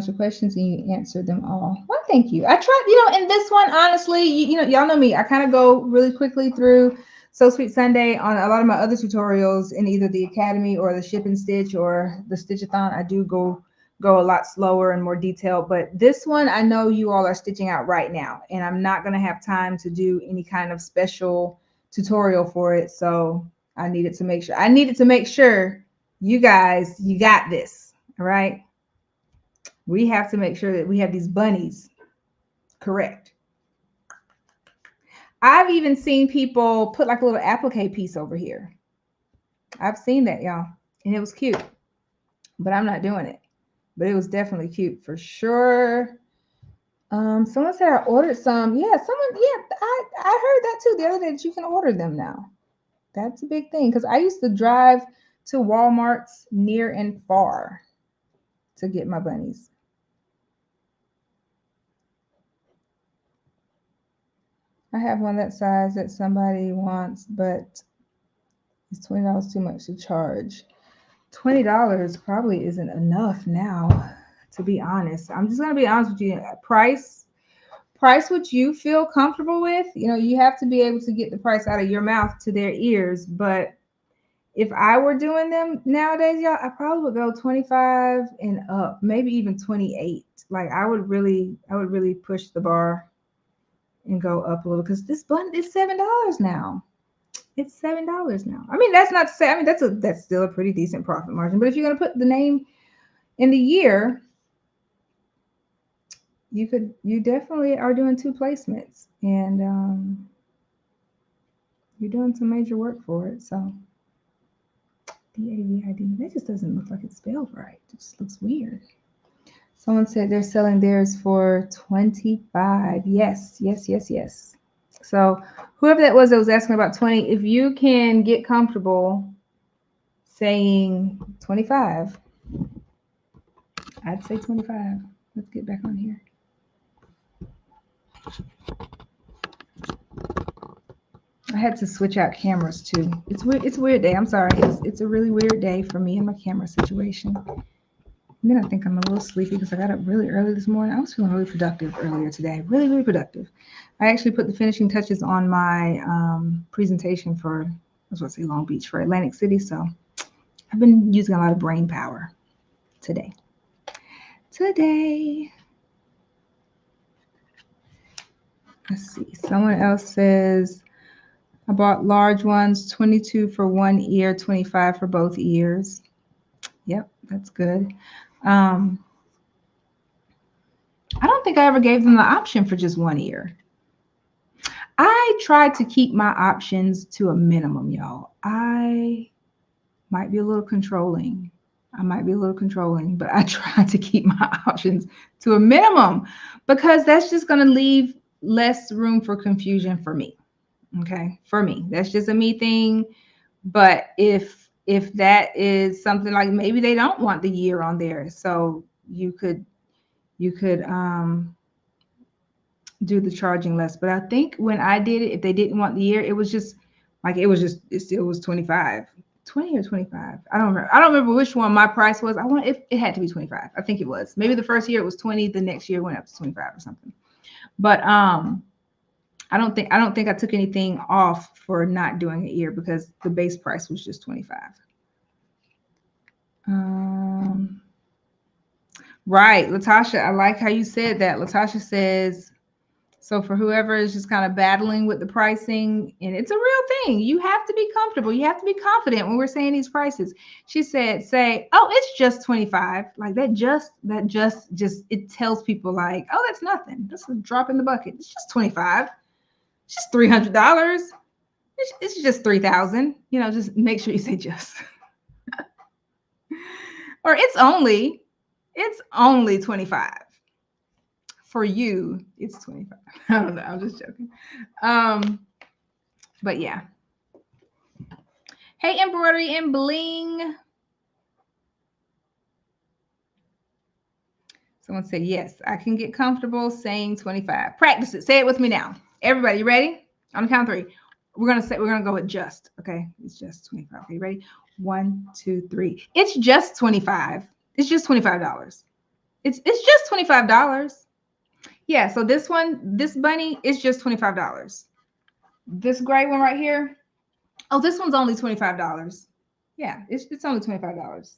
you answered them all. Well, thank you. I tried, in this one, honestly, y'all know me. I kind of go really quickly through So Sweet Sunday on a lot of my other tutorials in either the Academy or the Ship and Stitch or the Stitchathon. I do go a lot slower and more detailed, but this one, I know you all are stitching out right now, and I'm not going to have time to do any kind of special tutorial for it. So I needed to make sure you guys, you got this. All right. We have to make sure that we have these bunnies correct. I've even seen people put like a little applique piece over here. I've seen that, y'all, and it was cute, but I'm not doing it. But it was definitely cute for sure. Someone said I ordered some. Yeah, I heard that too the other day, that you can order them now. That's a big thing, because I used to drive to Walmarts near and far to get my bunnies. I have one that size that somebody wants, but it's $20 too much to charge. $20 probably isn't enough now, to be honest. I'm just gonna be honest with you. Price what you feel comfortable with. You have to be able to get the price out of your mouth to their ears. But if I were doing them nowadays, y'all, I probably would go 25 and up, maybe even 28. Like I would really push the bar and go up a little, because this button is $7 now. It's $7 now. I mean, that's not to say, I mean, that's still a pretty decent profit margin. But if you're gonna put the name in the year, you definitely are doing 2 placements, and you're doing some major work for it. So DAVID, that just doesn't look like it's spelled right. It just looks weird. Someone said they're selling theirs for 25. Yes. So whoever that was asking about 20, if you can get comfortable saying 25, I'd say 25. Let's get back on here. I had to switch out cameras too. It's weird. It's a weird day. I'm sorry. It's a really weird day for me and my camera situation. And then I think I'm a little sleepy because I got up really early this morning. I was feeling really productive earlier today. Really productive. I actually put the finishing touches on my presentation for, I was going to say Long Beach, for Atlantic City. So I've been using a lot of brain power today. Let's see. Someone else says, I bought large ones, 22 for one ear, 25 for both ears. Yep, that's good. I don't think I ever gave them the option for just one ear. I tried to keep my options to a minimum, y'all. I might be a little controlling. But I tried to keep my options to a minimum, because that's just going to leave less room for confusion for me. Okay, for me, that's just a me thing. But if that is something like, maybe they don't want the year on there, so you could do the charging less. But I think when I did it, if they didn't want the year, it was just like, it still was 25, 20 or 25. I don't remember which one my price was. It had to be 25. I think it was. Maybe the first year it was 20, the next year went up to 25 or something. But I don't think I took anything off for not doing a year, because the base price was just 25. Right, Latasha, I like how you said that. Latasha says, so for whoever is just kind of battling with the pricing, and it's a real thing, you have to be comfortable. You have to be confident when we're saying these prices. She said, say, oh, it's just 25. Like that just it tells people like, oh, that's nothing. That's a drop in the bucket. It's just 25. It's just $300. It's just 3,000. Just make sure you say just. Or it's only 25. For you, it's 25. I don't know. I'm just joking. But yeah. Hey, embroidery and bling. Someone said, yes, I can get comfortable saying 25. Practice it. Say it with me now. Everybody, you ready? On the count of 3. We're gonna go with just. Okay, it's just 25. Okay, ready? 1, 2, 3. It's just 25. It's just $25. It's just $25. Yeah. So this bunny is just $25. This gray one right here. Oh, this one's only $25. Yeah, it's only $25.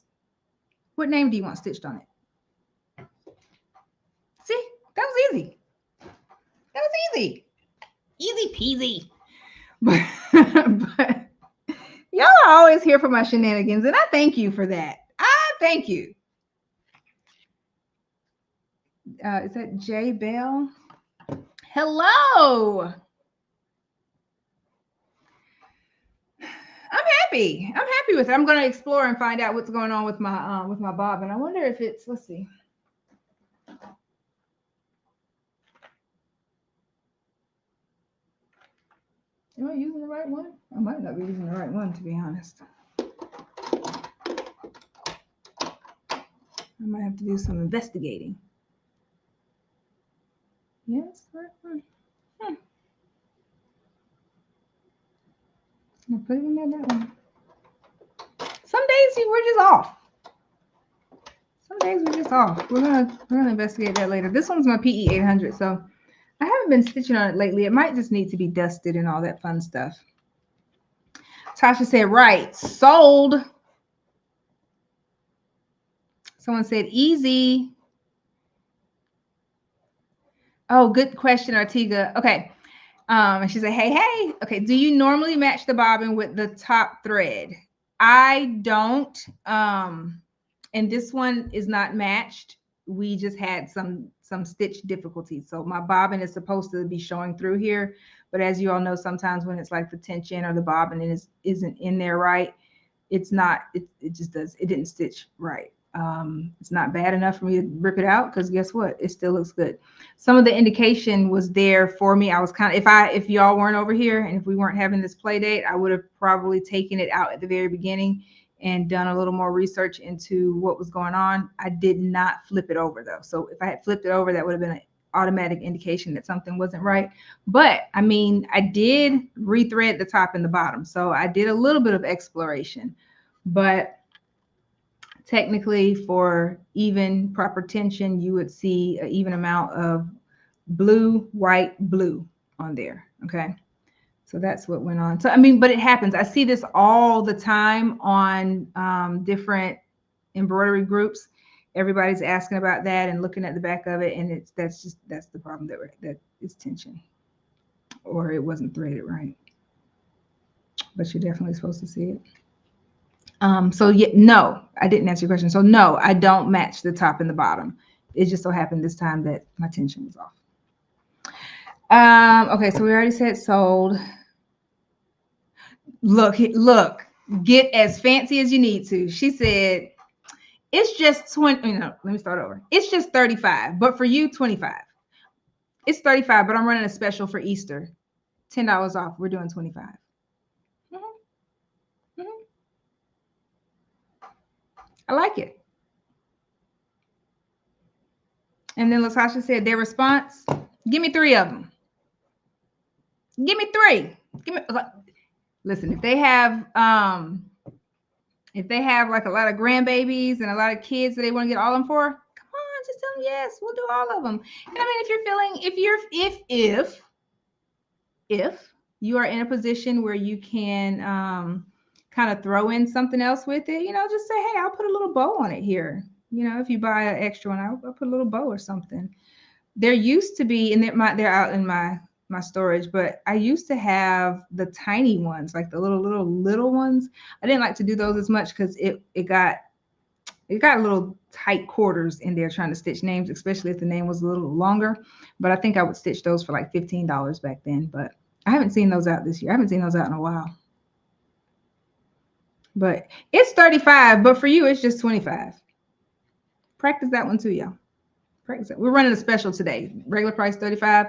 What name do you want stitched on it? See, that was easy. That was easy. Easy peasy. But y'all are always here for my shenanigans, and I thank you for that. I thank you. Is that J Bell? Hello. I'm happy. I'm happy with it. I'm going to explore and find out what's going on with my bob, and I wonder if it's. Let's see. Am I using the right one? I might not be using the right one, to be honest. I might have to do some investigating. Yes, right one. I'll put it in there, that one. Some days we're just off. Some days we're just off. We're gonna investigate that later. This one's my PE 800, so I haven't been stitching on it lately. It might just need to be dusted and all that fun stuff. Tasha said, right, sold. Someone said easy. Oh, good question, Artiga. Okay. And she said, hey. Okay, do you normally match the bobbin with the top thread? I don't. And this one is not matched. We just had some stitch difficulties. So my bobbin is supposed to be showing through here. But as you all know, sometimes when it's like the tension or the bobbin isn't in there right, it's not, it just does, it didn't stitch right. It's not bad enough for me to rip it out because guess what? It still looks good. Some of the indication was there for me. I was kind of, if y'all weren't over here and if we weren't having this play date, I would have probably taken it out at the very beginning and done a little more research into what was going on. I did not flip it over though. So if I had flipped it over, that would have been an automatic indication that something wasn't right. But I mean, I did rethread the top and the bottom. So I did a little bit of exploration, but technically for even proper tension, you would see an even amount of blue, white, blue on there. Okay. So that's what went on. So, I mean, but it happens. I see this all the time on different embroidery groups. Everybody's asking about that and looking at the back of it. And that's the problem that is tension or it wasn't threaded right. But you're definitely supposed to see it. So yeah, no, I didn't answer your question. So no, I don't match the top and the bottom. It just so happened this time that my tension was off. Okay, so we already said sold. Look, get as fancy as you need to. She said, it's just 20. No, let me start over. It's just 35, but for you, 25. It's 35, but I'm running a special for Easter. $10 off. We're doing 25. I like it. And then Latasha said their response, give me 3 of them. Give me 3. Listen, if they have like a lot of grandbabies and a lot of kids that they want to get all of them for, come on, just tell them yes, we'll do all of them. And I mean, if you're feeling, if you are in a position where you can kind of throw in something else with it, just say, hey, I'll put a little bow on it here. If you buy an extra one, I'll put a little bow or something. There used to be, and they're out in my storage, but I used to have the tiny ones, like the little ones. I didn't like to do those as much because it got a little tight quarters in there trying to stitch names, especially if the name was a little longer. But I think I would stitch those for like $15 back then. But I haven't seen those out this year. I haven't seen those out in a while. But it's 35, but for you, it's just 25. Practice that one too, y'all. Practice it. We're running a special today. Regular price 35.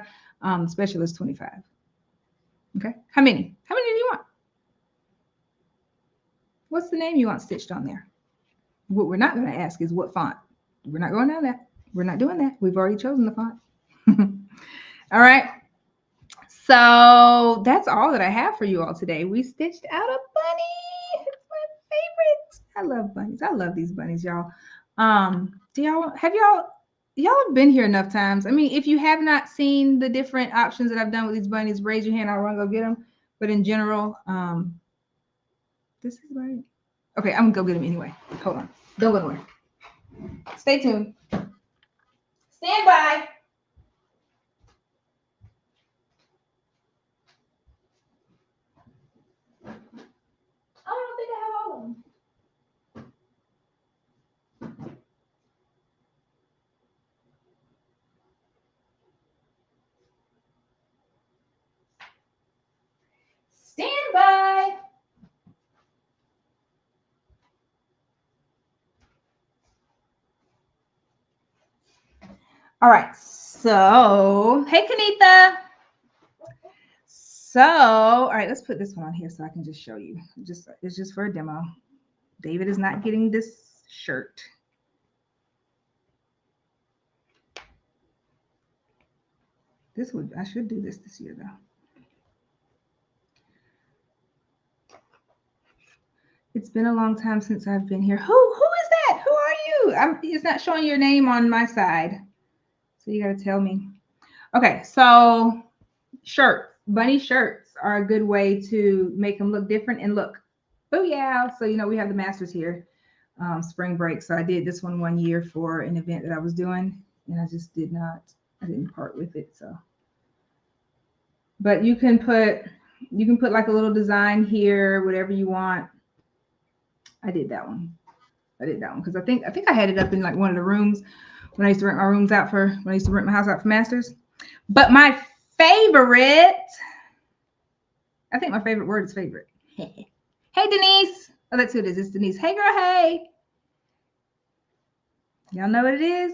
Special is 25. Okay. How many? How many do you want? What's the name you want stitched on there? What we're not going to ask is what font. We're not going down that. We're not doing that. We've already chosen the font. All right. So that's all that I have for you all today. We stitched out a bunny. It's my favorite. I love bunnies. I love these bunnies, y'all. Do y'all have been here enough times? I mean, if you have not seen the different options that I've done with these bunnies, raise your hand. I'll run go get them. But in general, this is right. Okay, I'm gonna go get them anyway. Hold on. Don't go nowhere. Stay tuned. Stand by. I don't think I have all of them. Stand by. All right. So, hey, Kanitha. So, all right, let's put this one on here so I can just show you. It's just for a demo. David is not getting this shirt. I should do this year though. It's been a long time since I've been here. Who is that? Who are you? It's not showing your name on my side. So you got to tell me. Okay, so bunny shirts are a good way to make them look different and look. Oh yeah. So we have the masters here, spring break. So I did this one year for an event that I was doing, and I didn't part with it. So, but you can put like a little design here, whatever you want. I did that one because I think I had it up in like one of the rooms when I used to rent my house out for masters. But my favorite, I think my favorite word is favorite. Hey Denise. Oh, that's who it is. It's Denise. Hey girl, hey. Y'all know what it is?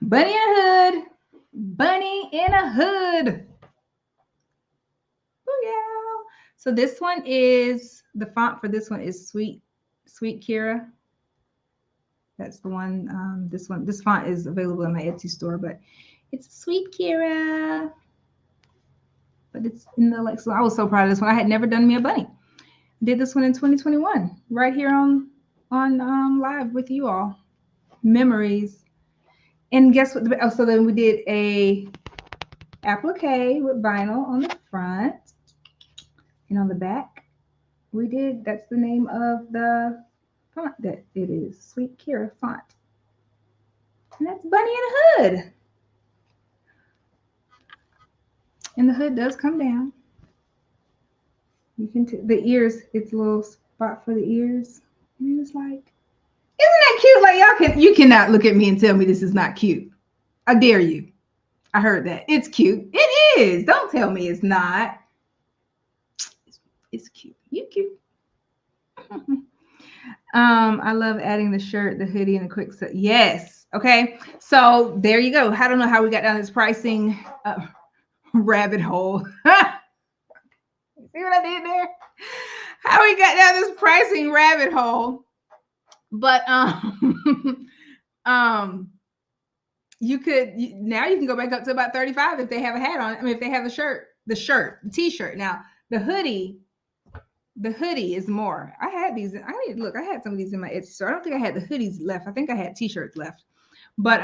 Bunny in a hood. Bunny in a hood. Oh yeah. So this one is, the font for this one is Sweet Kira. That's the one. This font is available in my Etsy store, but it's Sweet Kira. But it's in the so I was so proud of this one. I had never done me a bunny. Did this one in 2021, right here on live with you all. Memories. And guess what? So then we did a applique with vinyl on the front, and on the back that's the name of the font that it is, Sweet Kira font. And that's Bunny in a Hood. And the hood does come down. You can the ears, it's a little spot for the ears. And it's like, isn't that cute? Like you cannot look at me and tell me this is not cute. I dare you. I heard that. It's cute. It is. Don't tell me it's not. It's cute. You cute. I love adding the shirt, the hoodie, and the quick set. Yes. Okay. So there you go. I don't know how we got down this pricing rabbit hole. See what I did there? How we got down this pricing rabbit hole. But you can go back up to about 35 if they have a hat on. I mean, if they have the t-shirt. Now the hoodie is more. I had these. I had some of these in my Etsy store. I don't think I had the hoodies left. I think I had t-shirts left. But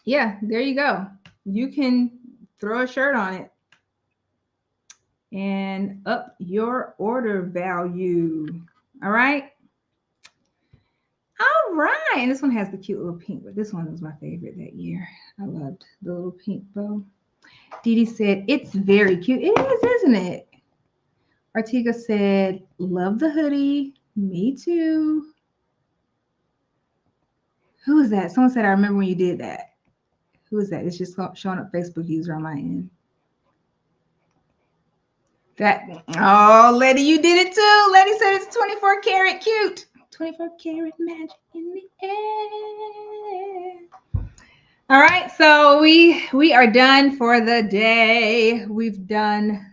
yeah, there you go. You can throw a shirt on it and up your order value. All right. All right. And this one has the cute little pink, but this one was my favorite that year. I loved the little pink bow. Dee Dee said, it's very cute. It is, isn't it? Artiga said, love the hoodie. Me too. Who is that? Someone said, I remember when you did that. Who is that? It's just showing up Facebook user on my end. Letty, you did it too. Letty said it's 24 karat cute. 24 karat magic in the air. All right, so we are done for the day. We've done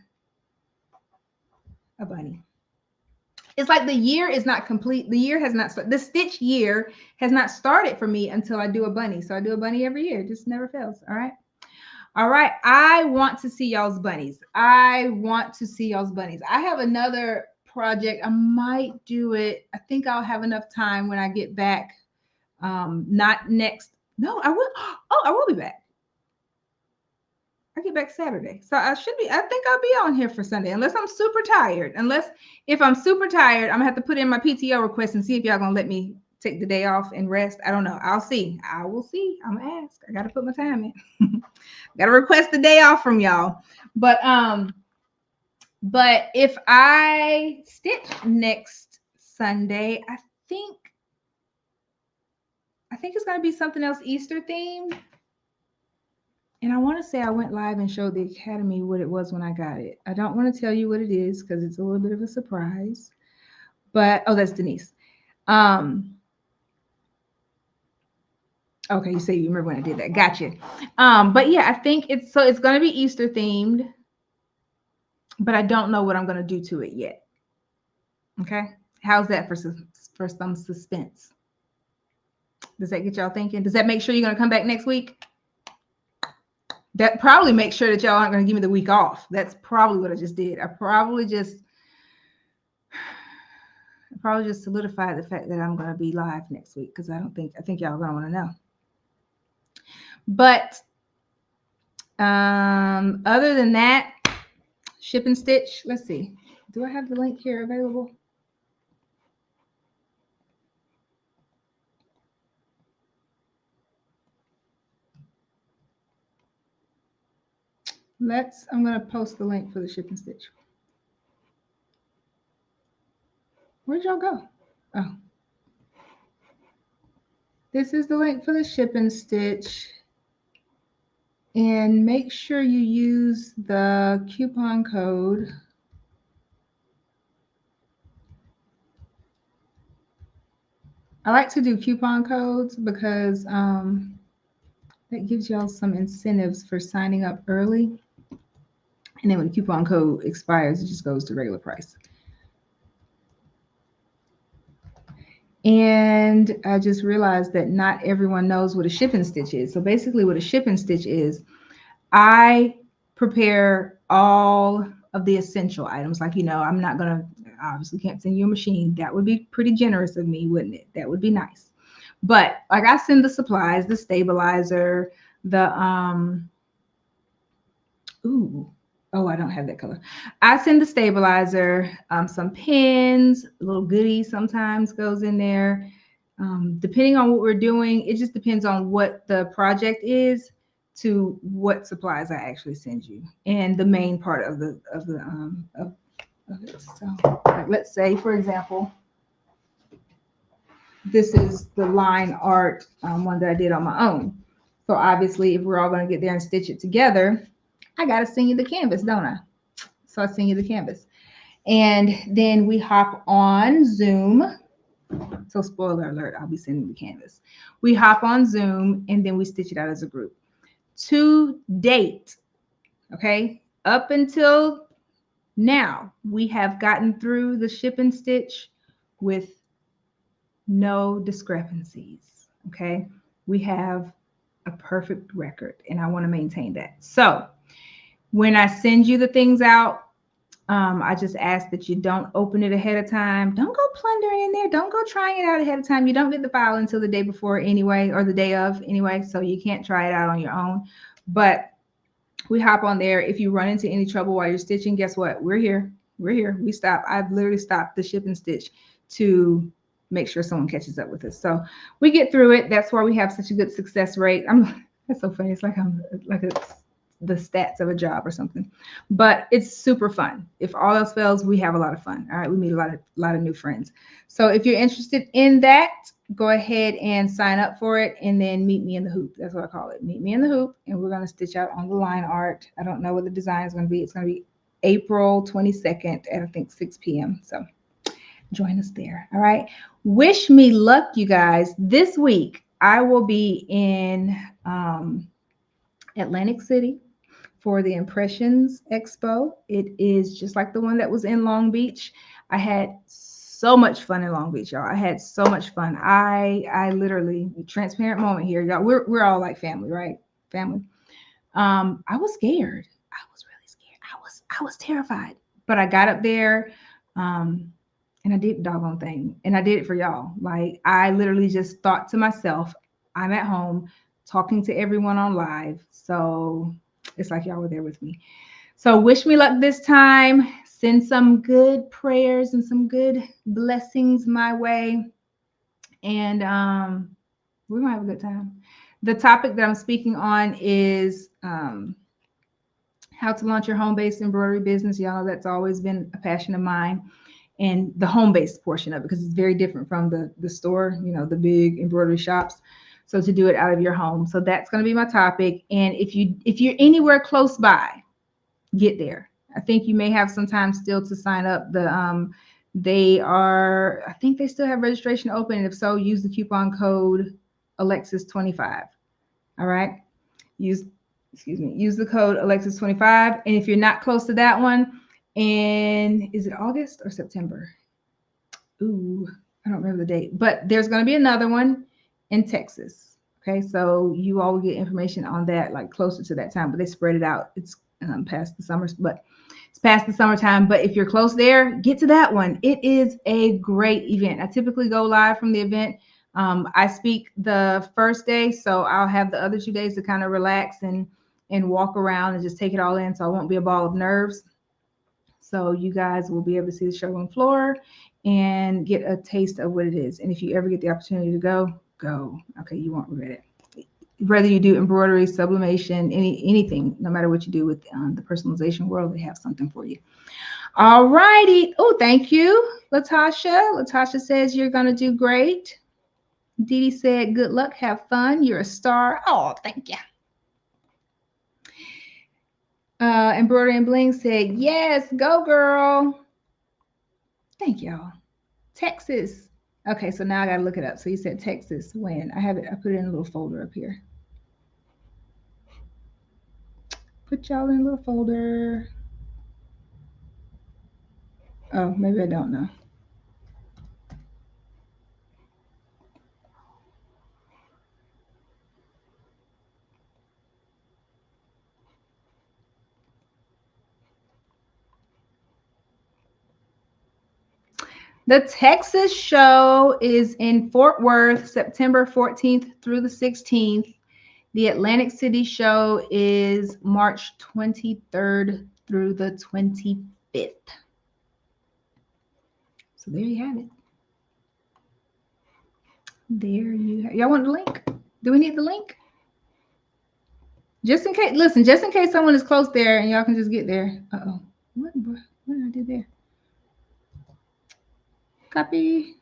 a bunny. It's like the year is not complete. The year has not started. The stitch year has not started for me until I do a bunny. So I do a bunny every year. It just never fails. All right. All right. I want to see y'all's bunnies. I want to see y'all's bunnies. I have another project. I might do it. I think I'll have enough time when I get back. Not next. No, I will. Oh, I will be back. I get back Saturday. So I should be, I think I'll be on here for Sunday, unless I'm super tired. Unless if I'm super tired, I'm gonna have to put in my PTO request and see if y'all gonna let me take the day off and rest. I don't know. I'll see. I will see. I'm gonna ask. I gotta put my time in. Gotta request the day off from y'all. But if I stitch next Sunday, think I think it's gonna be something else Easter themed. And I want to say I went live and showed the Academy what it was when I got it. I don't want to tell you what it is because it's a little bit of a surprise. But oh, that's Denise. Okay, you say you remember when I did that. Gotcha. But yeah, I think it's going to be Easter themed, but I don't know what I'm going to do to it yet. Okay, how's that for some suspense? Does that get y'all thinking? Does that make sure you're going to come back next week? That probably makes sure that y'all aren't going to give me the week off. That's probably what I just did. I probably just solidified the fact that I'm going to be live next week because I think y'all are going to want to know. But other than that, ship and stitch. Let's see. Do I have the link here available? I'm going to post the link for the ship and stitch. Where'd y'all go? Oh. This is the link for the ship and stitch. And make sure you use the coupon code. I like to do coupon codes because that gives y'all some incentives for signing up early. And then when the coupon code expires, it just goes to regular price. And I just realized that not everyone knows what a ship and stitch is. So basically what a ship and stitch is, I prepare all of the essential items. Like, I'm not going to, obviously can't send you a machine. That would be pretty generous of me, wouldn't it? That would be nice. But like I send the supplies, the stabilizer, I don't have that color. I send the stabilizer, some pins, a little goodie sometimes goes in there. Depending on what we're doing, it just depends on what the project is to what supplies I actually send you, and the main part of it. So, like, let's say, for example, this is the line art one that I did on my own. So obviously, if we're all going to get there and stitch it together, I got to send you the canvas, don't I? So I send you the canvas. And then we hop on Zoom. So spoiler alert, I'll be sending the canvas. We hop on Zoom and then we stitch it out as a group. To date, okay, up until now, we have gotten through the ship and stitch with no discrepancies, okay? We have a perfect record and I want to maintain that. So when I send you the things out, I just ask that you don't open it ahead of time. Don't go plundering in there. Don't go trying it out ahead of time. You don't get the file until the day before anyway, or the day of anyway, so you can't try it out on your own. But we hop on there. If you run into any trouble while you're stitching, guess what? We're here. We're here. We stop. I've literally stopped the ship and stitch to make sure someone catches up with us. So we get through it. That's why we have such a good success rate. That's so funny. It's like the stats of a job or something, but it's super fun. If all else fails, we have a lot of fun. All right, we meet a lot of new friends. So if you're interested in that, go ahead and sign up for it, and then meet me in the hoop. That's what I call it. Meet me in the hoop, and we're going to stitch out on the line art. I don't know what the design is going to be. It's going to be April 22nd at I think 6 p.m. So join us there. All right. Wish me luck, you guys. This week I will be in Atlantic City for the Impressions Expo. It is just like the one that was in Long Beach. I had so much fun in Long Beach, y'all. I had so much fun. I literally, transparent moment here, y'all. We're all like family, right? Family. I was scared. I was really scared. I was terrified. But I got up there, and I did the doggone thing. And I did it for y'all. Like I literally just thought to myself, I'm at home talking to everyone on live. So it's like y'all were there with me. So wish me luck this time. Send some good prayers and some good blessings my way. And we're gonna have a good time. The topic that I'm speaking on is how to launch your home-based embroidery business. Y'all know that's always been a passion of mine. And the home-based portion of it, because it's very different from the store, the big embroidery shops. So to do it out of your home. So that's going to be my topic. And if you're anywhere close by, get there. I think you may have some time still to sign up. I think they still have registration open. And if so, use the coupon code Alexis25. All right. Use the code Alexis25. And if you're not close to that one, and is it August or September? Ooh, I don't remember the date, but there's going to be another one in Texas. Okay, so you all will get information on that like closer to that time, but they spread it out. It's past the summer, but it's past the summertime. But if you're close there, get to that one. It is a great event. I typically go live from the event. I speak the first day, so I'll have the other 2 days to kind of relax and walk around and just take it all in. So I won't be a ball of nerves. So you guys will be able to see the showroom floor and get a taste of what it is. And if you ever get the opportunity to go. Okay, you won't regret it. Whether you do embroidery, sublimation, anything, no matter what you do with the personalization world, they have something for you. All righty. Oh, thank you, Latasha. Latasha says you're going to do great. Dee Dee said, good luck, have fun. You're a star. Oh, thank you. Embroidery and Bling said, yes, go girl. Thank y'all. Texas. Okay, so now I got to look it up. So you said Texas when? I have it. I put it in a little folder up here. Put y'all in a little folder. Oh, maybe I don't know. The Texas show is in Fort Worth, September 14th through the 16th. The Atlantic City show is March 23rd through the 25th. So there you have it. Y'all want the link? Do we need the link? Just in case someone is close there and y'all can just get there. Uh-oh. What did I do there? Copy.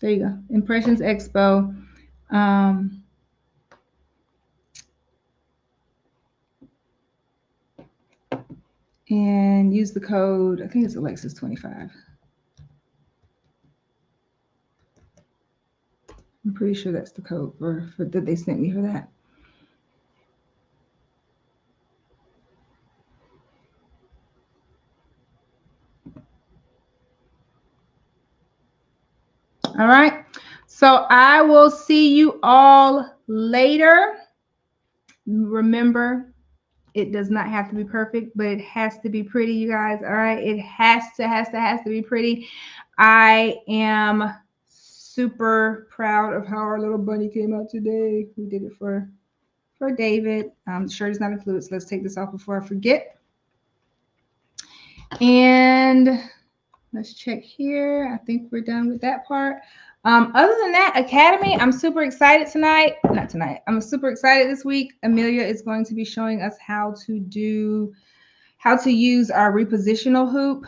There you go. Impressions Expo. And use the code, I think it's Alexis25. I'm pretty sure that's the code for that they sent me for that. All right. So I will see you all later. Remember, it does not have to be perfect, but it has to be pretty, you guys. All right. It has to be pretty. I am super proud of how our little bunny came out today. We did it for David. The shirt is not included, so let's take this off before I forget. And let's check here. I think we're done with that part. Other than that, Academy, I'm super excited tonight. Not tonight. I'm super excited this week. Amelia is going to be showing us how to use our repositional hoop.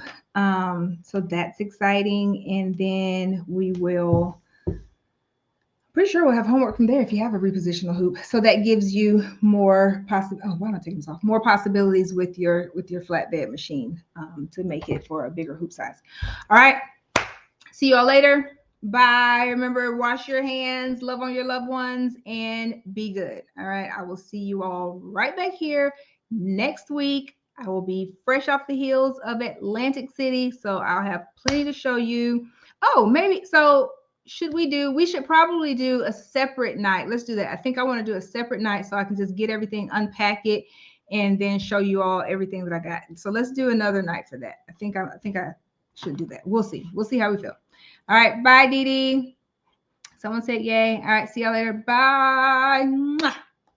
So that's exciting. And then we will, pretty sure we'll have homework from there if you have a repositional hoop. So that gives you more why am I taking this off? More possibilities with your flatbed machine to make it for a bigger hoop size. All right. See you all later. Bye. Remember, wash your hands, love on your loved ones, and be good. All right. I will see you all right back here Next week, I will be fresh off the heels of Atlantic City, so I'll have plenty to show you. Oh, maybe so. We should probably do a separate night. Let's do that. I think I want to do a separate night so I can just get everything, unpack it, and then show you all everything that I got. So let's do another night for that. I think I should do that. We'll see. We'll see how we feel. All right. Bye, Dee Dee. Someone said yay. All right. See y'all later. Bye. Mwah.